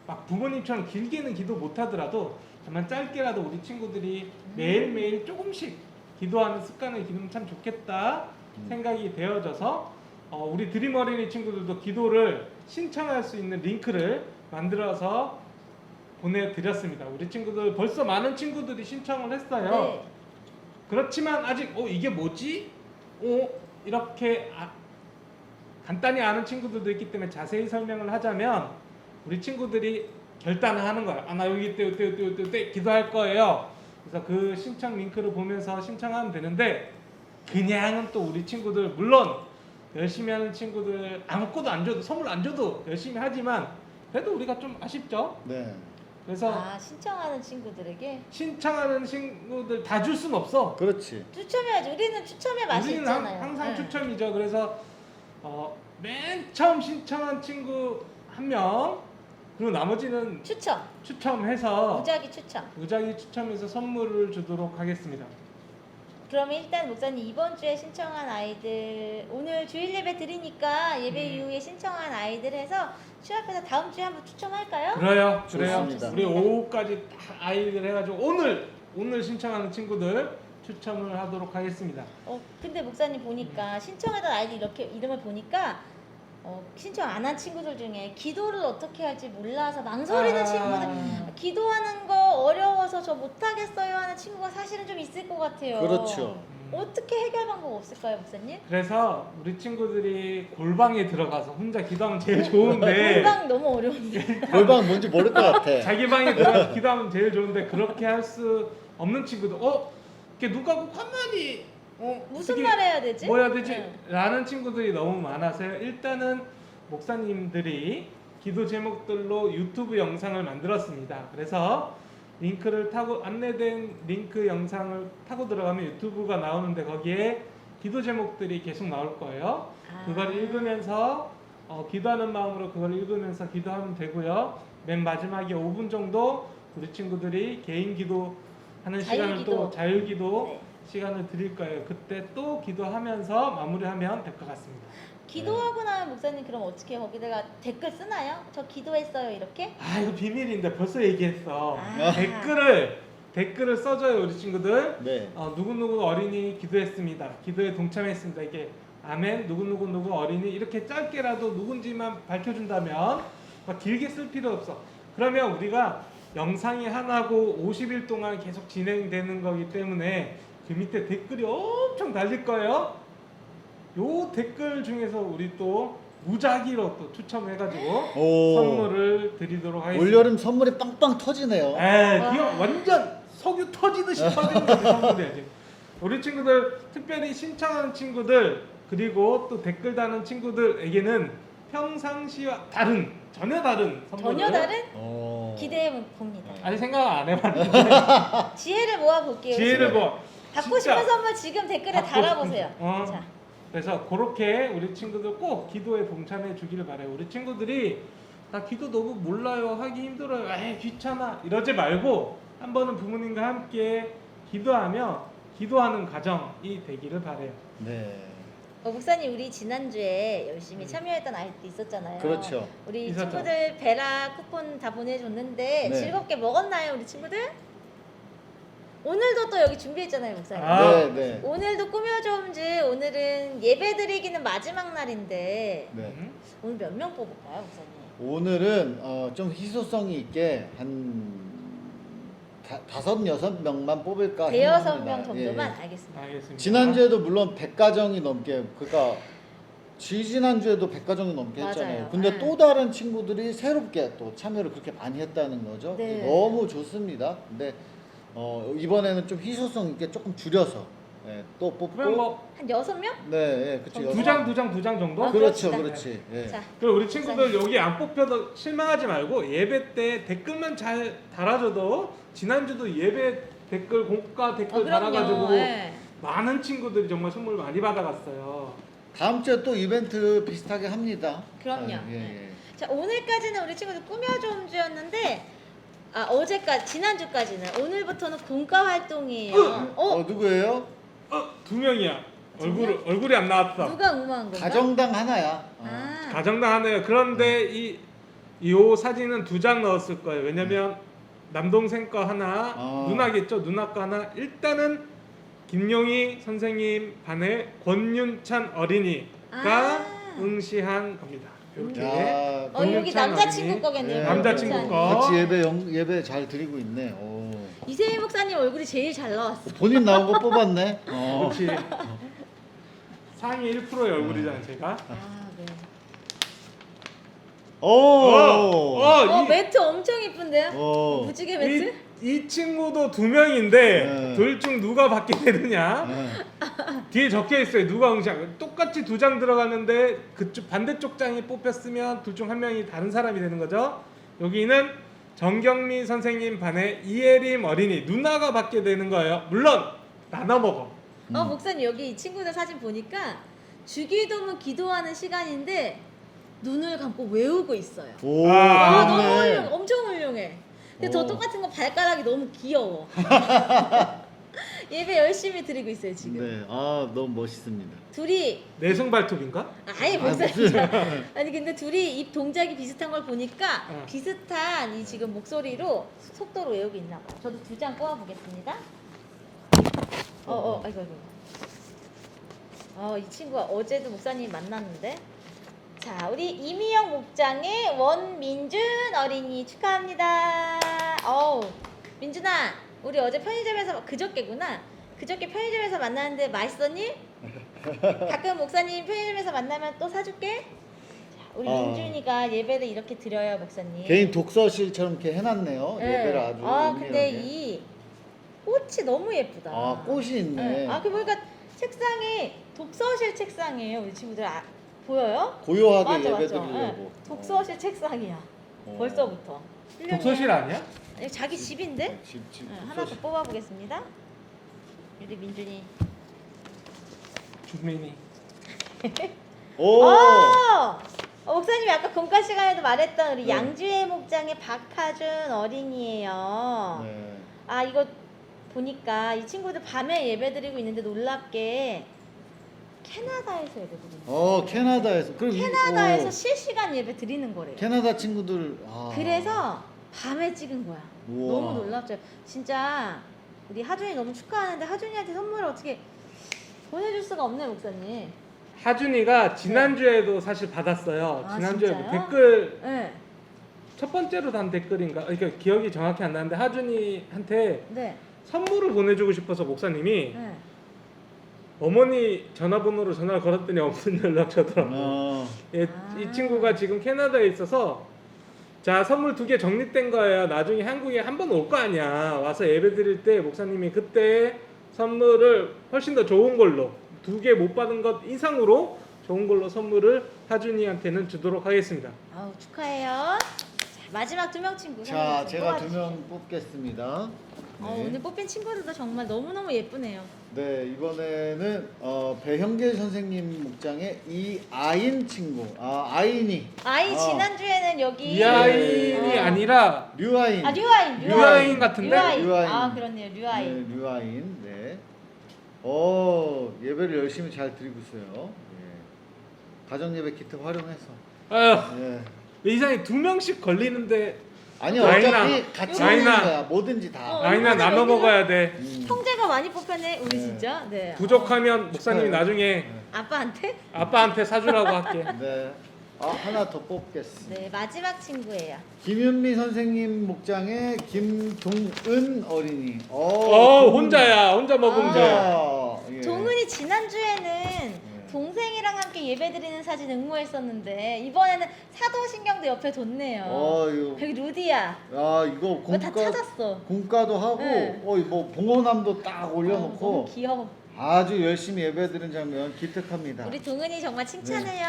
막 부모님처럼 길게는 기도 못 하더라도 정말 짧게라도 우리 친구들이 매일매일 조금씩 기도하는 습관을 기르면 참 좋겠다 생각이 되어져서 우리 드림 어린이 친구들도 기도를 신청할 수 있는 링크를 만들어서 보내드렸습니다. 우리 친구들 벌써 많은 친구들이 신청을 했어요. 네. 그렇지만 아직 이게 뭐지? 이렇게 간단히 아는 친구들도 있기 때문에 자세히 설명을 하자면 우리 친구들이 결단을 하는 거예요. 나 여기 이때 기도할 거예요. 그래서 그 신청 링크를 보면서 신청하면 되는데 그냥은 또 우리 친구들 물론 열심히 하는 친구들 아무것도 안 줘도 선물 안 줘도 열심히 하지만 그래도 우리가 좀 아쉽죠. 네. 그래서 신청하는 친구들에게 신청하는 친구들 다 줄 순 없어. 그렇지. 추첨해야지. 우리는 추첨의 맛이 우리는 있잖아요. 항상 네. 추첨이죠. 그래서 맨 처음 신청한 친구 1명 그리고 나머지는 추첨해서 무작위 추첨해서 선물을 주도록 하겠습니다. 그러면 일단 목사님 이번 주에 신청한 아이들 오늘 주일 예배 드리니까 예배 이후에 신청한 아이들 해서 취합해서 다음 주에 한번 추첨할까요? 그래요. 좋습니다. 우리 오후까지 다 아이들 해가지고 오늘 신청하는 친구들 추첨을 하도록 하겠습니다. 근데 목사님 보니까 신청하던 아이들 이렇게 이름을 보니까 신청 안 한 친구들 중에 기도를 어떻게 할지 몰라서 망설이는 친구들, 기도하는 거 어려워서 저 못하겠어요 하는 친구가 사실은 좀 있을 것 같아요. 그렇죠. 어떻게 해결 방법 없을까요, 목사님? 그래서 우리 친구들이 골방에 들어가서 혼자 기도하면 제일 좋은데 골방 너무 어려운데. 골방 뭔지 모를 것 같아. 자기 방에 들어가서 기도하면 제일 좋은데 그렇게 할 수 없는 친구들 이렇게 누가 꼭 가만히 무슨 말 해야 되지? 뭐 해야 되지? 네. 라는 친구들이 너무 많아서요. 일단은 목사님들이 기도 제목들로 유튜브 영상을 만들었습니다. 그래서 링크를 타고 안내된 링크 영상을 타고 들어가면 유튜브가 나오는데 거기에 기도 제목들이 계속 나올 거예요. 그걸 읽으면서 기도하는 마음으로 그걸 읽으면서 기도하면 되고요. 맨 마지막에 5분 정도 우리 친구들이 개인 기도하는 시간을 또 자율기도 네. 시간을 드릴 거예요. 그때 또 기도하면서 마무리하면 될 것 같습니다. 기도하고 나면 목사님 그럼 어떻게 거기다가 댓글 쓰나요? 저 기도했어요 이렇게? 이거 비밀인데 벌써 얘기했어. 아. 댓글을 써줘요 우리 친구들. 네. 누구누구 어린이 기도했습니다. 기도에 동참했습니다. 이게 아멘 누구 어린이 이렇게 짧게라도 누군지만 밝혀준다면 막 길게 쓸 필요 없어. 그러면 우리가 영상이 하나고 50일 동안 계속 진행되는 거기 때문에 그 밑에 댓글이 엄청 달릴 거예요. 요 댓글 중에서 우리 또 무작위로 또 추첨해가지고 선물을 드리도록 하겠습니다. 올여름 선물이 빵빵 터지네요. 기억 완전 석유 터지듯이 터지는 게 선물이야지. 우리 친구들 특별히 신청하는 친구들 그리고 또 댓글 다는 친구들에게는 평상시와 전혀 다른 선물을 기대해 봅니다. 아직 생각 안 해봤는데 지혜를 모아 볼게요. 지혜를 모아 받고 싶은 선물 지금 댓글에 달아보세요. 자. 그래서 그렇게 우리 친구들 꼭 기도에 동참해 주기를 바래요. 우리 친구들이 나 기도 너무 몰라요, 하기 힘들어요, 귀찮아 이러지 말고 한 번은 부모님과 함께 기도하며 기도하는 가정이 되기를 바래요. 네. 목사님 우리 지난주에 열심히 참여했던 아이들도 있었잖아요. 그렇죠. 우리 있었죠. 친구들 베라 쿠폰 다 보내줬는데 네. 즐겁게 먹었나요 우리 친구들? 오늘도 또 여기 준비했잖아요 목사님. 네. 오늘도 꾸며줘 음즈 오늘은 예배드리기는 마지막 날인데 네. 오늘 몇 명 뽑을까요, 목사님? 오늘은 좀 희소성이 있게 한 5-6명만 뽑을까 대여섯 생각합니다. 명 정도만 예. 알겠습니다. 알겠습니다. 지난주에도 물론 100가정이 넘게 그러니까 지난주에도 100가정이 넘게 맞아요. 했잖아요. 근데 네. 또 다른 친구들이 새롭게 또 참여를 그렇게 많이 했다는 거죠. 네. 너무 좋습니다. 근데 이번에는 좀 희소성 있게 조금 줄여서 또 뽑고 그럼 뭐 한 6명? 네, 예, 그렇죠. 두 장 정도? 아, 그렇죠, 그렇습니다. 그렇지. 예. 자, 그리고 우리 친구들 여기 안 뽑혀도 실망하지 말고 예배 때 댓글만 잘 달아줘도 지난주도 예배 댓글 공과 댓글 달아가지고 네. 많은 친구들이 정말 선물 많이 받아갔어요. 다음 주에 또 이벤트 비슷하게 합니다. 그럼요. 아, 예, 예. 자, 오늘까지는 우리 친구들 꾸며좀 주였는데 어제까지 지난주까지는 오늘부터는 공과 활동이에요. 누구예요? 두 명이야. 얼굴이 안 나왔어. 누가 응모한 건가? 가정당 하나야. 아, 가정당 하네요. 그런데 이 사진은 2장 넣었을 거예요. 왜냐면 남동생 거 하나, 누나겠죠. 누나 거 하나. 일단은 김용희 선생님 반에 권윤찬 어린이가 응시한 겁니다. 이렇게. 야, 여기 권윤찬 남자친구 어린이. 거겠네요. 네. 남자친구 권윤찬. 거. 같이 예배 잘 드리고 있네. 이세희 목사님 얼굴이 제일 잘 나왔어. 본인 나온 거 뽑았네. 그렇지. 상위 1%의 얼굴이잖아 제가. 아, 네. 오. 매트 엄청 이쁜데요? 무지개 매트? 이 친구도 2명인데 둘 중 누가 받게 되느냐? 뒤에 적혀 있어요. 누가 응시한. 똑같이 2장 들어갔는데 그쪽 반대쪽 장이 뽑혔으면 둘 중 한 명이 다른 사람이 되는 거죠. 여기는 정경미 선생님 반에 이예림 어린이 누나가 받게 되는 거예요. 물론 나눠 먹어. 목사님 여기 이 친구들 사진 보니까 주기도문 기도하는 시간인데 눈을 감고 외우고 있어요. 오. 너무 맞네. 훌륭해. 엄청 훌륭해. 근데 저 똑같은 거 발가락이 너무 귀여워. 예배 열심히 드리고 있어요 지금. 네. 너무 멋있습니다. 둘이 내성 발톱인가? 아예 목소리 아니 근데 둘이 입 동작이 비슷한 걸 보니까 비슷한 이 지금 목소리로 속도로 외우고 있나 봐요. 저도 2장 뽑아 보겠습니다. 아이고. 이 친구가 어제도 목사님 만났는데. 자, 우리 이미영 목장의 원민준 어린이 축하합니다. 민준아, 우리 어제 편의점에서 그저께구나. 그저께 편의점에서 만났는데 맛있었니? 가끔 목사님 편의점에서 만나면 또 사줄게. 자, 우리 민준이가 예배를 이렇게 드려요, 목사님. 개인 독서실처럼 이렇게 해놨네요. 네. 예배를 아주. 근데 은밀하게. 이 꽃이 너무 예쁘다. 꽃이 있네. 그 보니까 책상이 독서실 책상이에요, 우리 친구들. 보여요? 고요하게 맞아. 예배드리려고. 독서실 책상이야. 벌써부터. 훌륭해. 독서실 아니야? 아니, 자기 집인데? 집 하나 더 독서실. 뽑아보겠습니다. 우리 민준이. 주민이. 목사님이 아까 공과 시간에도 말했던 우리 양주의 목장의 박하준 어린이에요. 네. 이거 보니까 이 친구들 밤에 예배드리고 있는데 놀랍게 캐나다에서 예배드리는 캐나다에서. 그럼 캐나다에서 실시간 예배 드리는 거래요. 캐나다 친구들. 그래서 밤에 찍은 거야. 우와. 너무 놀랍죠. 진짜 우리 하준이 너무 축하하는데 하준이한테 선물을 어떻게 보내줄 수가 없네, 목사님. 하준이가 지난주에도 사실 받았어요. 지난주에 진짜요? 댓글 네. 첫 번째로 단 댓글인가? 그러니까 기억이 정확히 안 나는데 하준이한테 네. 선물을 보내주고 싶어서 목사님이 네. 어머니 전화번호로 전화를 걸었더니 없는 연락 주더라고요. 이 친구가 지금 캐나다에 있어서 자 선물 2개 정립된 거예요. 나중에 한국에 한 번 올 거 아니야. 와서 예배 드릴 때 목사님이 그때 선물을 훨씬 더 좋은 걸로 2개 못 받은 것 이상으로 좋은 걸로 선물을 하준이한테는 주도록 하겠습니다. 축하해요. 자, 마지막 2명 친구. 자, 제가 2명 뽑겠습니다. 네. 오늘 뽑힌 친구들도 정말 너무너무 예쁘네요. 네, 이번에는 배형길 선생님 목장의 이아인 친구. 아인이. 지난주에는 여기 이아인이 아니라 류아인. 류아인 같은데? 류아인. 류아인. 그렇네요. 류아인. 네, 류아인. 네. 예배를 열심히 잘 드리고 있어요. 예. 가정 예배 키트 활용해서. 왜 이상하게 2명씩 걸리는데 아니 라인아, 어차피 같이 라인아. 먹는 거야. 뭐든지 다. 아니나 나눠 먹어야 돼. 형제가 많이 뽑혔네. 우리 진짜. 네. 부족하면 목사님이 축하해요. 나중에 아빠한테? 아빠한테 사주라고 할게. 네. 하나 더 뽑겠습니다. 네, 마지막 친구예요. 김윤미 선생님 목장의 김동은 어린이. 혼자 먹으면 돼. 예. 동은이 지난주에는 동생이랑 함께 예배드리는 사진 응모했었는데 이번에는 사도신경도 옆에 뒀네요. 이거. 여기 루디야. 이거 이거 다 찾았어. 공과도 하고, 네. 뭐 봉헌함도 딱 올려놓고 너무 귀여워. 아주 열심히 예배드리는 장면 기특합니다. 우리 동은이 정말 칭찬해요.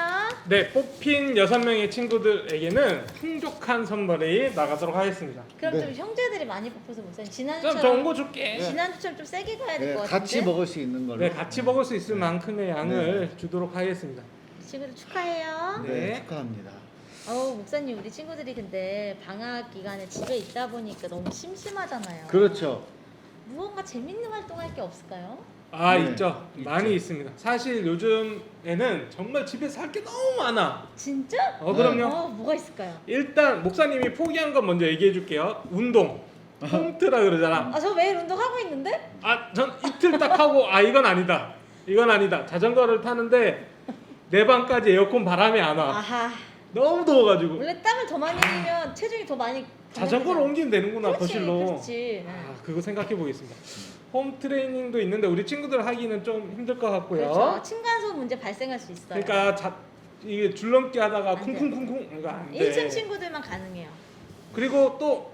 네, 뽑힌 6명의 친구들에게는 풍족한 선물이 나가도록 하겠습니다. 그럼 네. 좀 형제들이 많이 뽑혀서 목사님 좀 좋은 지난주처럼 거 줄게. 지난주처럼 좀 세게 가야 될 것 같은데. 같이 먹을 수 있는 걸로. 네, 같이 먹을 수 있을 만큼의 양을 주도록 하겠습니다. 우리 친구들 축하해요. 네, 네. 축하합니다. 목사님 우리 친구들이 근데 방학 기간에 집에 있다 보니까 너무 심심하잖아요. 그렇죠. 무언가 재밌는 활동할 게 없을까요? 네, 있죠. 많이 있습니다. 사실 요즘에는 정말 집에서 할 게 너무 많아. 진짜? 그럼요. 뭐가 있을까요? 일단 목사님이 포기한 건 먼저 얘기해 줄게요. 운동. 홈트라 그러잖아. 저 매일 운동하고 있는데? 전 이틀 딱 하고 이건 아니다. 이건 아니다. 자전거를 타는데 내 방까지 에어컨 바람이 안 와. 아하. 너무 더워가지고. 원래 땀을 더 많이 흘리면 체중이 더 많이 자전거를 옮기면 되는구나. 그렇지, 거실로. 그렇지. 그거 생각해 보겠습니다. 홈 트레이닝도 있는데 우리 친구들 하기는 좀 힘들 것 같고요. 그렇죠. 층간소음 문제 발생할 수 있어요. 그러니까 이게 줄넘기 하다가 안 돼. 쿵쿵쿵쿵 이거 안 돼. 1층 친구들만 가능해요. 그리고 또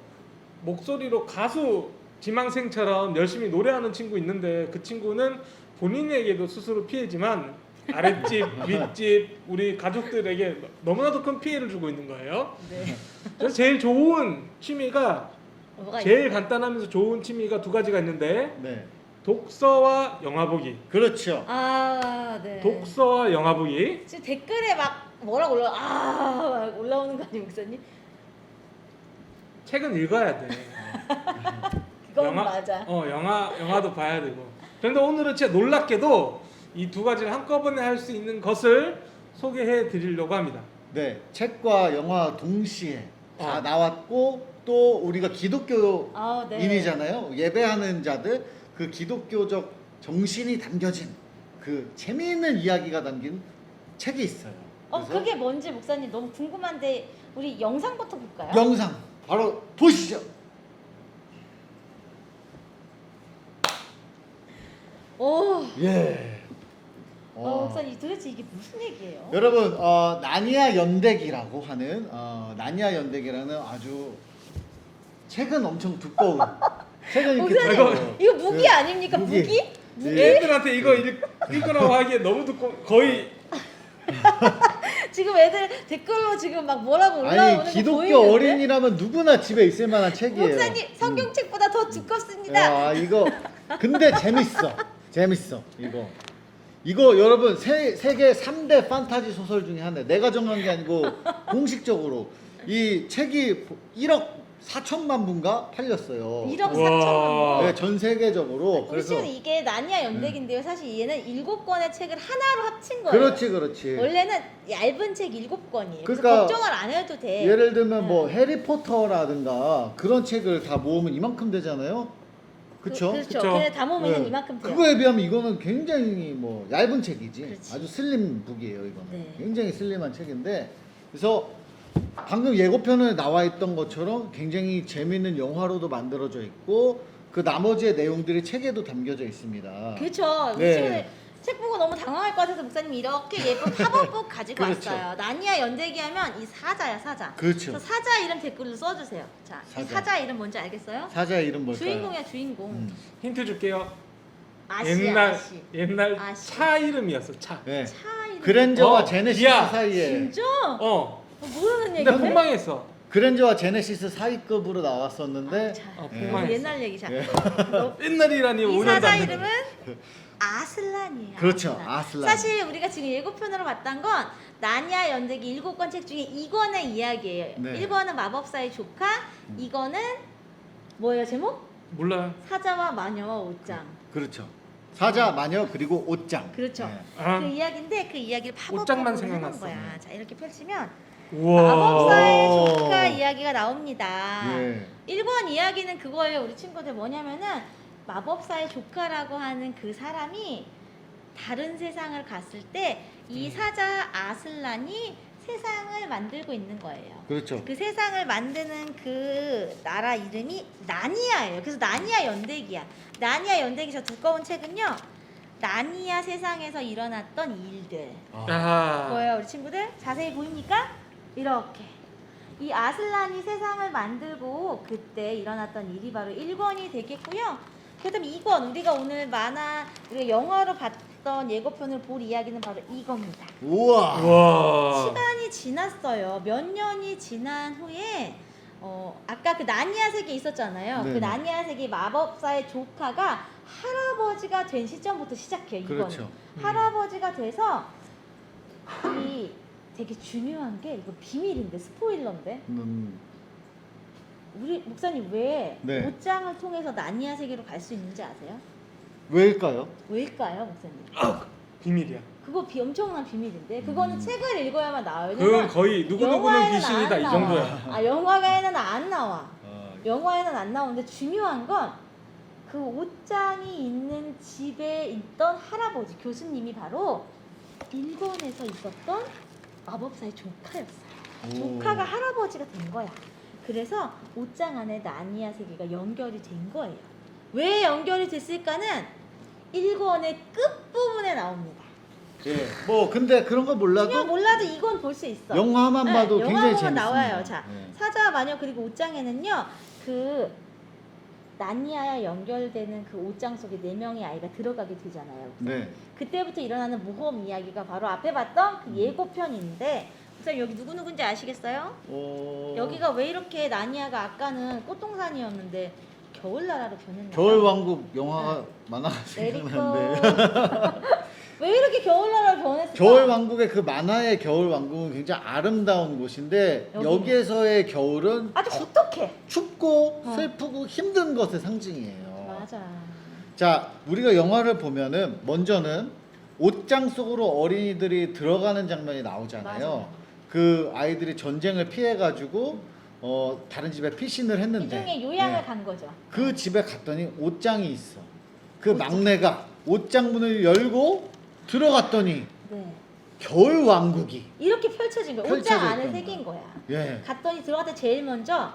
목소리로 가수 지망생처럼 열심히 노래하는 친구 있는데 그 친구는 본인에게도 스스로 피해지만 아랫집, 윗집, 우리 가족들에게 너무나도 큰 피해를 주고 있는 거예요. 네. 그래서 제일 좋은 취미가 뭐가 제일 있어요? 간단하면서 좋은 취미가 2가지가 있는데 네. 독서와 영화 보기. 그렇죠. 네. 독서와 영화 보기. 지금 댓글에 막 뭐라고 막 올라오는 거 아니에요, 목사님? 책은 읽어야 돼. 그건 맞아. 영화도 봐야 되고. 그런데 오늘은 진짜 놀랍게도 이 2가지를 한꺼번에 할 수 있는 것을 소개해 드리려고 합니다. 네, 책과 영화 동시에 다 나왔고 또 우리가 기독교인이잖아요. 예배하는 자들 그 기독교적 정신이 담겨진 그 재미있는 이야기가 담긴 책이 있어요. 그래서 그게 뭔지 목사님 너무 궁금한데 우리 영상부터 볼까요? 영상 바로 보시죠. 오. 예. 목사님 도대체 이게 무슨 얘기예요? 여러분 나니아 연대기라고 하는 나니아 연대기라는 아주 책은 엄청 두꺼운 책은 이렇게 목사님 두꺼워요. 이거 무기 아닙니까? 무기. 무기? 애들한테 이거 읽으라고 하기에 너무 듣고 거의 지금 애들 댓글로 지금 막 뭐라고 올라오는 아니 거 기독교 보이는데? 어린이라면 누구나 집에 있을 만한 책이에요. 목사님 성경책보다 더 두껍습니다. 이거 근데 재밌어 이거 여러분 세계 3대 판타지 소설 중에 하나. 내가 정한 게 아니고 공식적으로 이 책이 1억 4천만 부인가 팔렸어요. 1억 4천만 부. 네, 전 세계적으로. 우리 친구는 이게 나니아 연대기인데요. 사실 얘는 7권의 책을 하나로 합친 거예요. 그렇지. 원래는 얇은 책 7권이에요. 그래서 그러니까 걱정을 안 해도 돼. 예를 들면 뭐 해리포터라든가 그런 책을 다 모으면 이만큼 되잖아요. 그렇죠? 그렇죠. 걔네 다 모으면 이만큼 돼요. 그거에 비하면 이거는 굉장히 뭐 얇은 책이지. 그렇지. 아주 슬림 북이에요, 이거는. 네. 굉장히 슬림한 책인데 그래서 방금 예고편에 나와 있던 것처럼 굉장히 재미있는 영화로도 만들어져 있고 그 나머지의 내용들이 책에도 담겨져 있습니다. 그렇죠. 우리 네. 친구들 책 보고 너무 당황할 것 같아서 목사님이 이렇게 예쁜 팝업북 가지고 그렇죠. 왔어요. 나니아 연대기 하면 이 사자야, 사자. 그렇죠. 그래서 사자 이름 댓글로 써주세요. 자, 이 사자. 사자 이름 뭔지 알겠어요? 사자의 이름 뭘까요? 주인공이야, 주인공. 힌트 줄게요. 아시, 옛날 아시. 차 이름이었어. 차. 네. 차 이름. 그랜저와 제네시스 야. 사이에 진짜? 모르는 근데 얘기네. 폭망했어. 그랜저와 제네시스 사이급으로 나왔었는데 폭망했어. 옛날 얘기자. 옛날이라니 이 5년도 사자 안 돼. 이름은 아슬란이에요. 그렇죠. 아슬란. 사실 우리가 지금 예고편으로 봤던 건 나니아 연대기 7권 책 중에 2권의 이야기예요. 네. 1권은 마법사의 조카, 2권은 뭐예요 제목? 몰라요. 사자와 마녀와 옷장. 그렇죠. 사자, 마녀 그리고 옷장. 그렇죠. 네. 그 이야기인데 그 이야기를 옷장만 팝업으로 해놓은 생각났어. 거야. 자 이렇게 펼치면 우와. 마법사의 조카 이야기가 나옵니다. 예. 1권 이야기는 그거예요. 우리 친구들 뭐냐면은 마법사의 조카라고 하는 그 사람이 다른 세상을 갔을 때 이 사자 아슬란이 세상을 만들고 있는 거예요. 그렇죠. 그 세상을 만드는 그 나라 이름이 나니아예요. 그래서 나니아 연대기야. 나니아 연대기 저 두꺼운 책은요. 나니아 세상에서 일어났던 일들. 보여요, 우리 친구들? 자세히 보입니까? 이렇게. 이 아슬란이 세상을 만들고 그때 일어났던 일이 바로 1권이 되겠고요. 그다음 2권, 우리가 오늘 우리가 영화로 봤던 예고편을 볼 이야기는 바로 이겁니다. 우와. 시간이 지났어요. 몇 년이 지난 후에 아까 그 나니아 세계 있었잖아요. 네네. 그 나니아 세계 마법사의 조카가 할아버지가 된 시점부터 시작해요. 이거는. 그렇죠. 할아버지가 돼서 이 되게 중요한 게 이거 비밀인데 스포일러인데 우리 목사님 왜 네. 옷장을 통해서 나니아 세계로 갈 수 있는지 아세요? 왜일까요? 왜일까요, 목사님? 비밀이야. 그거 엄청난 비밀인데 그거는 책을 읽어야만 나와요. 그건 왜냐면 거의 누구누구는 영화에는 귀신이다 안 이 나와. 정도야. 아, 영화에는 안 나와. 아, 영화에는 안 나오는데 중요한 건 그 옷장이 있는 집에 있던 할아버지 교수님이 바로 일본에서 있었던 마법사의 조카였어요. 조카가 할아버지가 된 거야. 그래서 옷장 안에 나니아 세계가 연결이 된 거예요. 왜 연결이 됐을까는 1권의 끝부분에 나옵니다. 예. 뭐 근데 그런 거 그냥 몰라도 몰라도 이건 볼 수 있어. 영화만 네, 봐도 굉장히 영화 보면 재밌습니다. 나와요. 자, 네. 사자 마녀 그리고 옷장에는요. 그 나니아와 연결되는 그 옷장 속에 4명의 아이가 들어가게 되잖아요. 네. 그때부터 일어나는 모험 이야기가 바로 앞에 봤던 그 예고편인데 선생님 여기 누구누군지 아시겠어요? 여기가 왜 이렇게 나니아가 아까는 꽃동산이었는데 겨울나라로 변했나요? 겨울왕국 영화가 만화가 생각나는데 왜 이렇게 겨울나라로 변했을까? 겨울왕국의 그 만화의 겨울왕국은 굉장히 아름다운 곳인데 여기는? 여기에서의 겨울은 아주 어떡해. 춥고 슬프고 힘든 것의 상징이에요. 맞아. 자, 우리가 영화를 보면은 먼저는 옷장 속으로 어린이들이 들어가는 장면이 나오잖아요. 맞아요. 그 아이들이 전쟁을 피해가지고 다른 집에 피신을 이 했는데 중에 요양을 네. 간 거죠. 그 집에 갔더니 옷장이 있어. 그 막내가 옷장 문을 열고 들어갔더니 네. 겨울 왕국이 이렇게 펼쳐진 거야. 펼쳐져 옷장 안에 있던 새긴 거야. 예. 갔더니 들어갈 때 제일 먼저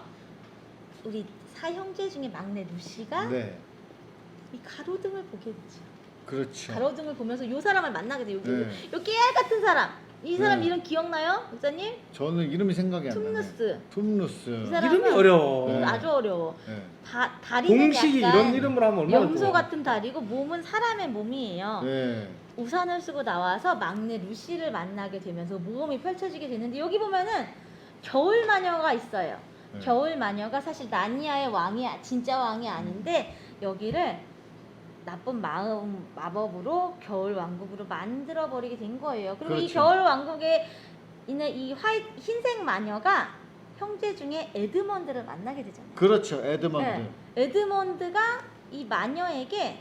우리 사형제 중에 막내 루시가 네. 이 가로등을 보게 되죠. 그렇죠. 가로등을 보면서 요 사람을 만나게 돼요. 네. 요 깨알 같은 사람. 이 사람 네. 이름 기억나요? 목사님? 저는 이름이 생각이 안 나네. 툼누스. 툼누스. 이 사람은 이름이 어려워. 네. 아주 어려워. 네. 다리는 공식이 약간 이런 이름으로 하면 얼마나 염소 좋아. 같은 다리고 몸은 사람의 몸이에요. 네. 우산을 쓰고 나와서 막내 루시를 만나게 되면서 모험이 펼쳐지게 되는데 여기 보면은 겨울 마녀가 있어요. 네. 겨울 마녀가 사실 나니아의 진짜 왕이 아닌데 여기를 나쁜 마법으로 겨울 왕국으로 만들어 버리게 된 거예요. 그리고 이 그렇죠. 겨울 왕국에 있는 이 흰색 마녀가 형제 중에 에드먼드를 만나게 되잖아요. 그렇죠. 에드먼드. 네. 에드먼드가 이 마녀에게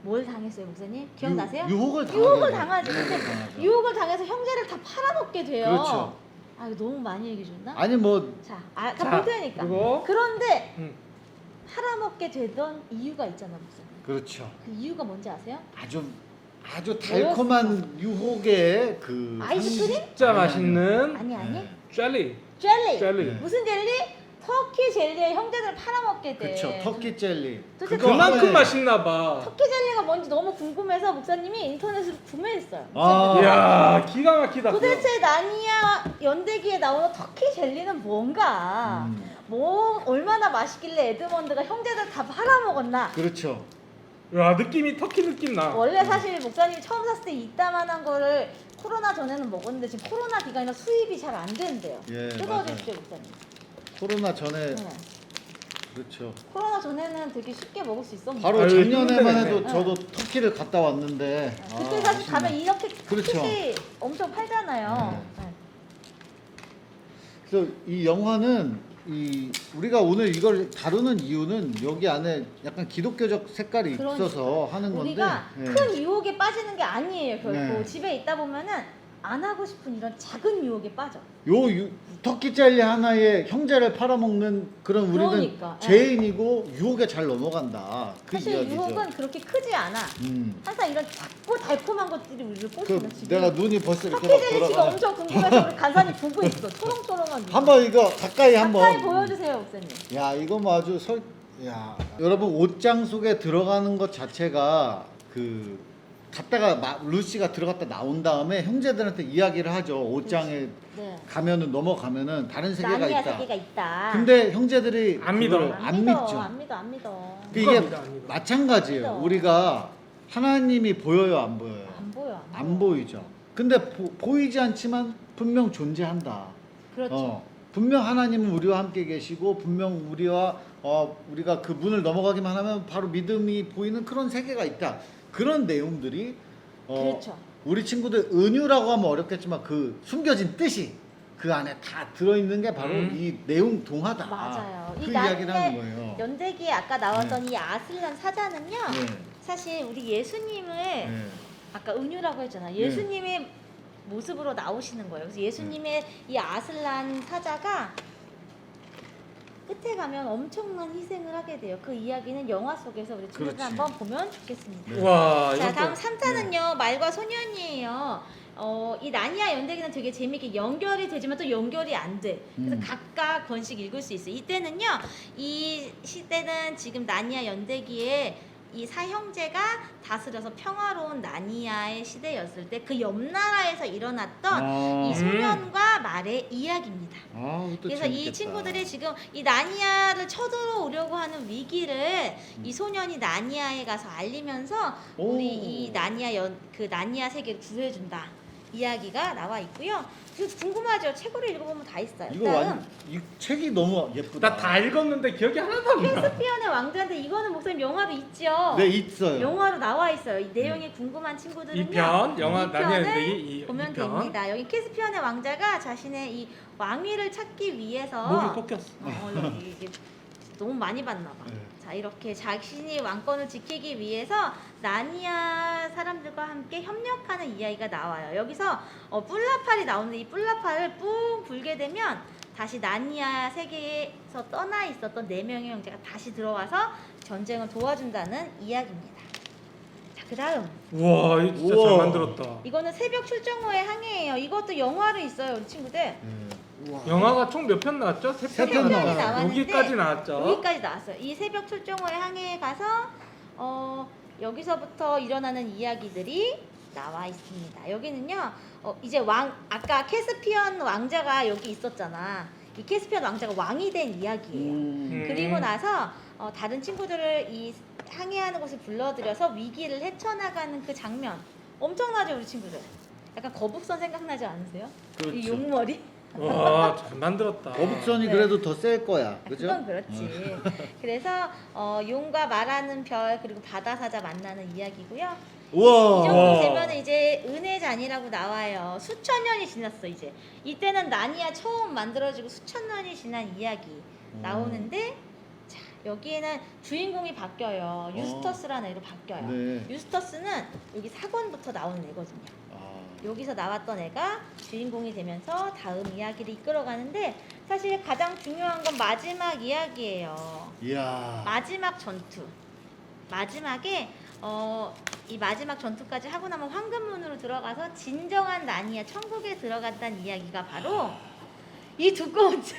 뭘 당했어요, 목사님? 기억나세요? 유혹을 당하죠. 근데 당하죠. 유혹을 당해서 형제를 다 팔아먹게 돼요. 그렇죠. 아, 이거 너무 많이 얘기해 줬나? 아니 뭐 자, 자, 다 볼 테니까. 그리고 그런데 음. 팔아먹게 되던 이유가 있잖아, 목사님. 그렇죠. 그 이유가 뭔지 아세요? 아주 달콤한 유혹의 그 아이스크림? 진짜 맛있는 아니. 네. 젤리. 젤리. 젤리. 무슨 젤리? 터키 젤리에 형제들을 팔아먹게 돼. 그렇죠. 터키 젤리. 도대체 그거 그만큼 하나에- 맛있나 봐. 터키 젤리가 뭔지 너무 궁금해서 목사님이 인터넷으로 구매했어요. 아. 이야 기가 막히다. 도대체 나니아 연대기에 나오는 터키 젤리는 뭔가? 뭐 얼마나 맛있길래 에드먼드가 형제들 다 팔아먹었나? 그렇죠. 야 느낌이 터키 느낌 나. 원래 사실 목사님이 처음 샀을 때 이따만한 거를 코로나 전에는 먹었는데 지금 코로나 기간이라 수입이 잘 안 된대요. 예, 뜯어주십시오, 목사님. 코로나 전에 네. 그렇죠. 코로나 전에는 되게 쉽게 먹을 수 있었는데. 바로 아유, 작년에만 힘드네. 해도 저도 터키를 갔다 왔는데 그때 아, 사실 아쉽네. 가면 이렇게 그렇죠. 터키 엄청 팔잖아요. 네. 그래서 이 영화는 우리가 오늘 이걸 다루는 이유는 여기 안에 약간 기독교적 색깔이 그러니까. 있어서 하는 건데 우리가 예. 큰 유혹에 빠지는 게 아니에요, 결코. 네. 집에 있다 보면은 안 하고 싶은 이런 작은 유혹에 빠져. 터키 젤리 하나에 형제를 팔아먹는 그런 우리는 그러니까, 죄인이고 유혹에 잘 넘어간다. 그 사실 이야기죠. 유혹은 그렇게 크지 않아. 항상 이런 작고 달콤한 것들이 우리를 꼬시는 그 지금. 내가 눈이 벌써 이렇게 터키 젤리 지금 돌아가네. 엄청 궁금해서 우리 간산히 보고 있어. 초롱초롱한 눈. 한번 이거 가까이 한번. 가까이 보여주세요, 목사님. 야 이거 뭐 아주 야 여러분 옷장 속에 들어가는 것 자체가 갔다가 루시가 들어갔다 나온 다음에 형제들한테 이야기를 하죠. 옷장에 네. 가면은 넘어가면은 다른 세계가 나니아 있다. 세계가 있다. 근데 형제들이 안 믿어. 그걸 안 믿죠. 안 믿어. 이게 믿어, 안 믿어. 마찬가지예요. 안 믿어. 우리가 하나님이 보여요, 안 보여요? 안 보여. 안 보이죠. 근데 보이지 않지만 분명 존재한다. 그렇죠. 분명 하나님은 우리와 함께 계시고 분명 우리가 그 문을 넘어가기만 하면 바로 믿음이 보이는 그런 세계가 있다. 그런 내용들이 그렇죠. 우리 친구들 은유라고 하면 어렵겠지만 그 숨겨진 뜻이 그 안에 다 들어있는 게 바로 이 내용 동화다. 맞아요. 그 이 이야기를 하는 나니아 거예요. 연대기에 아까 나왔던 이 아슬란 사자는요. 네. 사실 우리 예수님을 네. 아까 은유라고 했잖아. 예수님의 모습으로 나오시는 거예요. 그래서 예수님의 이 아슬란 사자가 끝에 가면 엄청난 희생을 하게 돼요. 그 이야기는 영화 속에서 우리 친구들 그렇지. 한번 보면 좋겠습니다. 와, 자, 이것도- 다음 3탄은요. 말과 소년이에요. 이 나니아 연대기는 되게 재밌게 연결이 되지만 또 연결이 안 돼. 그래서 각각 권씩 읽을 수 있어요. 이때는요. 이 시대는 지금 나니아 연대기에 이 사형제가 다스려서 평화로운 나니아의 시대였을 때 그 옆나라에서 일어났던 이 소년과 말의 이야기입니다. 그래서 이 친구들이 지금 이 나니아를 쳐들어오려고 하는 위기를 이 소년이 나니아에 가서 알리면서 우리 이 나니아 세계를 구해준다 이야기가 나와 있고요. 그래서 궁금하죠? 책으로 읽어보면 다 있어요. 이 책이 너무 예쁘다. 나 다 읽었는데 기억이 하나도 안 나. 캐스피언의 왕자인데 이거는 목사님 영화로 있죠? 네, 있어요. 영화로 나와 있어요. 이 내용이 궁금한 친구들은요. 2편 영화 이 편을 나니아 연대기 보면 2편. 됩니다. 여기 캐스피언의 왕자가 자신의 이 왕위를 찾기 위해서 목이 꺾였어. 여기 이게 너무 많이 봤나 봐. 네. 자, 이렇게 자신이 왕권을 지키기 위해서 나니아 사람들과 함께 협력하는 이야기가 나와요. 여기서 뿔라팔이 나오는데 이 뿔라팔을 뿡 불게 되면 다시 나니아 세계에서 떠나 있었던 4명의 형제가 다시 들어와서 전쟁을 도와준다는 이야기입니다. 자, 그 다음 우와, 이거 진짜 우와. 잘 만들었다. 이거는 새벽 출정호의 항해예요. 이것도 영화로 있어요, 우리 친구들. 영화가 총 몇 편 나왔죠? 세 3편 편 나왔는데 나왔어요. 여기까지 나왔죠. 여기까지 나왔어요. 이 새벽 출정호의 항해에 가서 여기서부터 일어나는 이야기들이 나와 있습니다. 여기는요. 이제 아까 캐스피언 왕자가 여기 있었잖아. 이 캐스피언 왕자가 왕이 된 이야기예요. 그리고 나서 다른 친구들을 이 항해하는 곳에 불러들여서 위기를 헤쳐나가는 그 장면 엄청나죠, 우리 친구들. 약간 거북선 생각나지 않으세요? 그렇죠. 이 용머리. 와, 잘 만들었다. 거북선이 네. 그래도 더 셀 거야. 그죠? 그건 그렇지. 그래서 용과 말하는 별 그리고 바다사자 만나는 이야기고요. 우와. 이 정도 되면 이제 은혜 잔이라고 나와요. 수천 년이 지났어 이제. 이때는 나니아 처음 만들어지고 수천 년이 지난 이야기 나오는데 자, 여기에는 주인공이 바뀌어요. 유스터스라는 애로 바뀌어요. 네. 유스터스는 여기 4권부터 나오는 애거든요. 여기서 나왔던 애가 주인공이 되면서 다음 이야기를 이끌어가는데 사실 가장 중요한 건 마지막 이야기예요. 이야. 마지막 전투. 마지막에 이 마지막 전투까지 하고 나면 황금문으로 들어가서 진정한 나니아 천국에 들어간다는 이야기가 바로 이 두꺼운 책.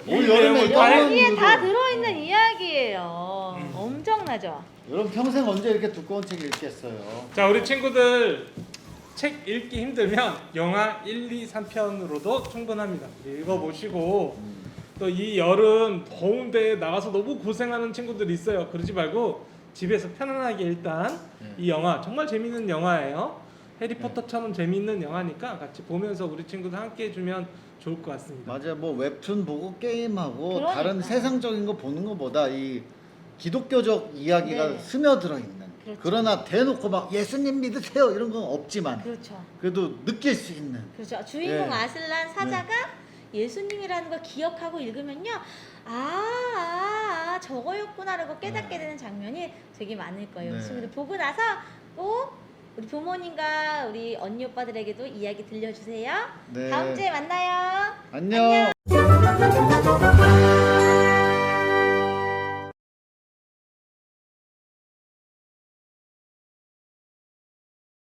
올 여름에 여기에 다 들어있는 이야기예요. 엄청나죠? 여러분 평생 언제 이렇게 두꺼운 책 읽겠어요? 자, 우리 친구들 책 읽기 힘들면 영화 1, 2, 3편으로도 충분합니다. 읽어보시고 또 이 여름 더운데 나가서 너무 고생하는 친구들이 있어요. 그러지 말고 집에서 편안하게 일단 이 영화 정말 재밌는 영화예요. 해리포터처럼 재밌는 영화니까 같이 보면서 우리 친구들 함께 해주면 좋을 것 같습니다. 맞아요. 뭐 웹툰 보고 게임하고 그러니까. 다른 세상적인 거 보는 것보다 이 기독교적 이야기가 네. 스며들어 있는. 그렇죠. 그러나 대놓고 막 예수님 믿으세요 이런 건 없지만 그렇죠. 그래도 느낄 수 있는. 그렇죠. 주인공 네. 아슬란 사자가 예수님이라는 걸 기억하고 읽으면요. 저거였구나라고 깨닫게 되는 장면이 되게 많을 거예요. 네. 친구들 보고 나서 꼭 우리 부모님과 우리 언니 오빠들에게도 이야기 들려주세요. 네. 다음 주에 만나요. 안녕.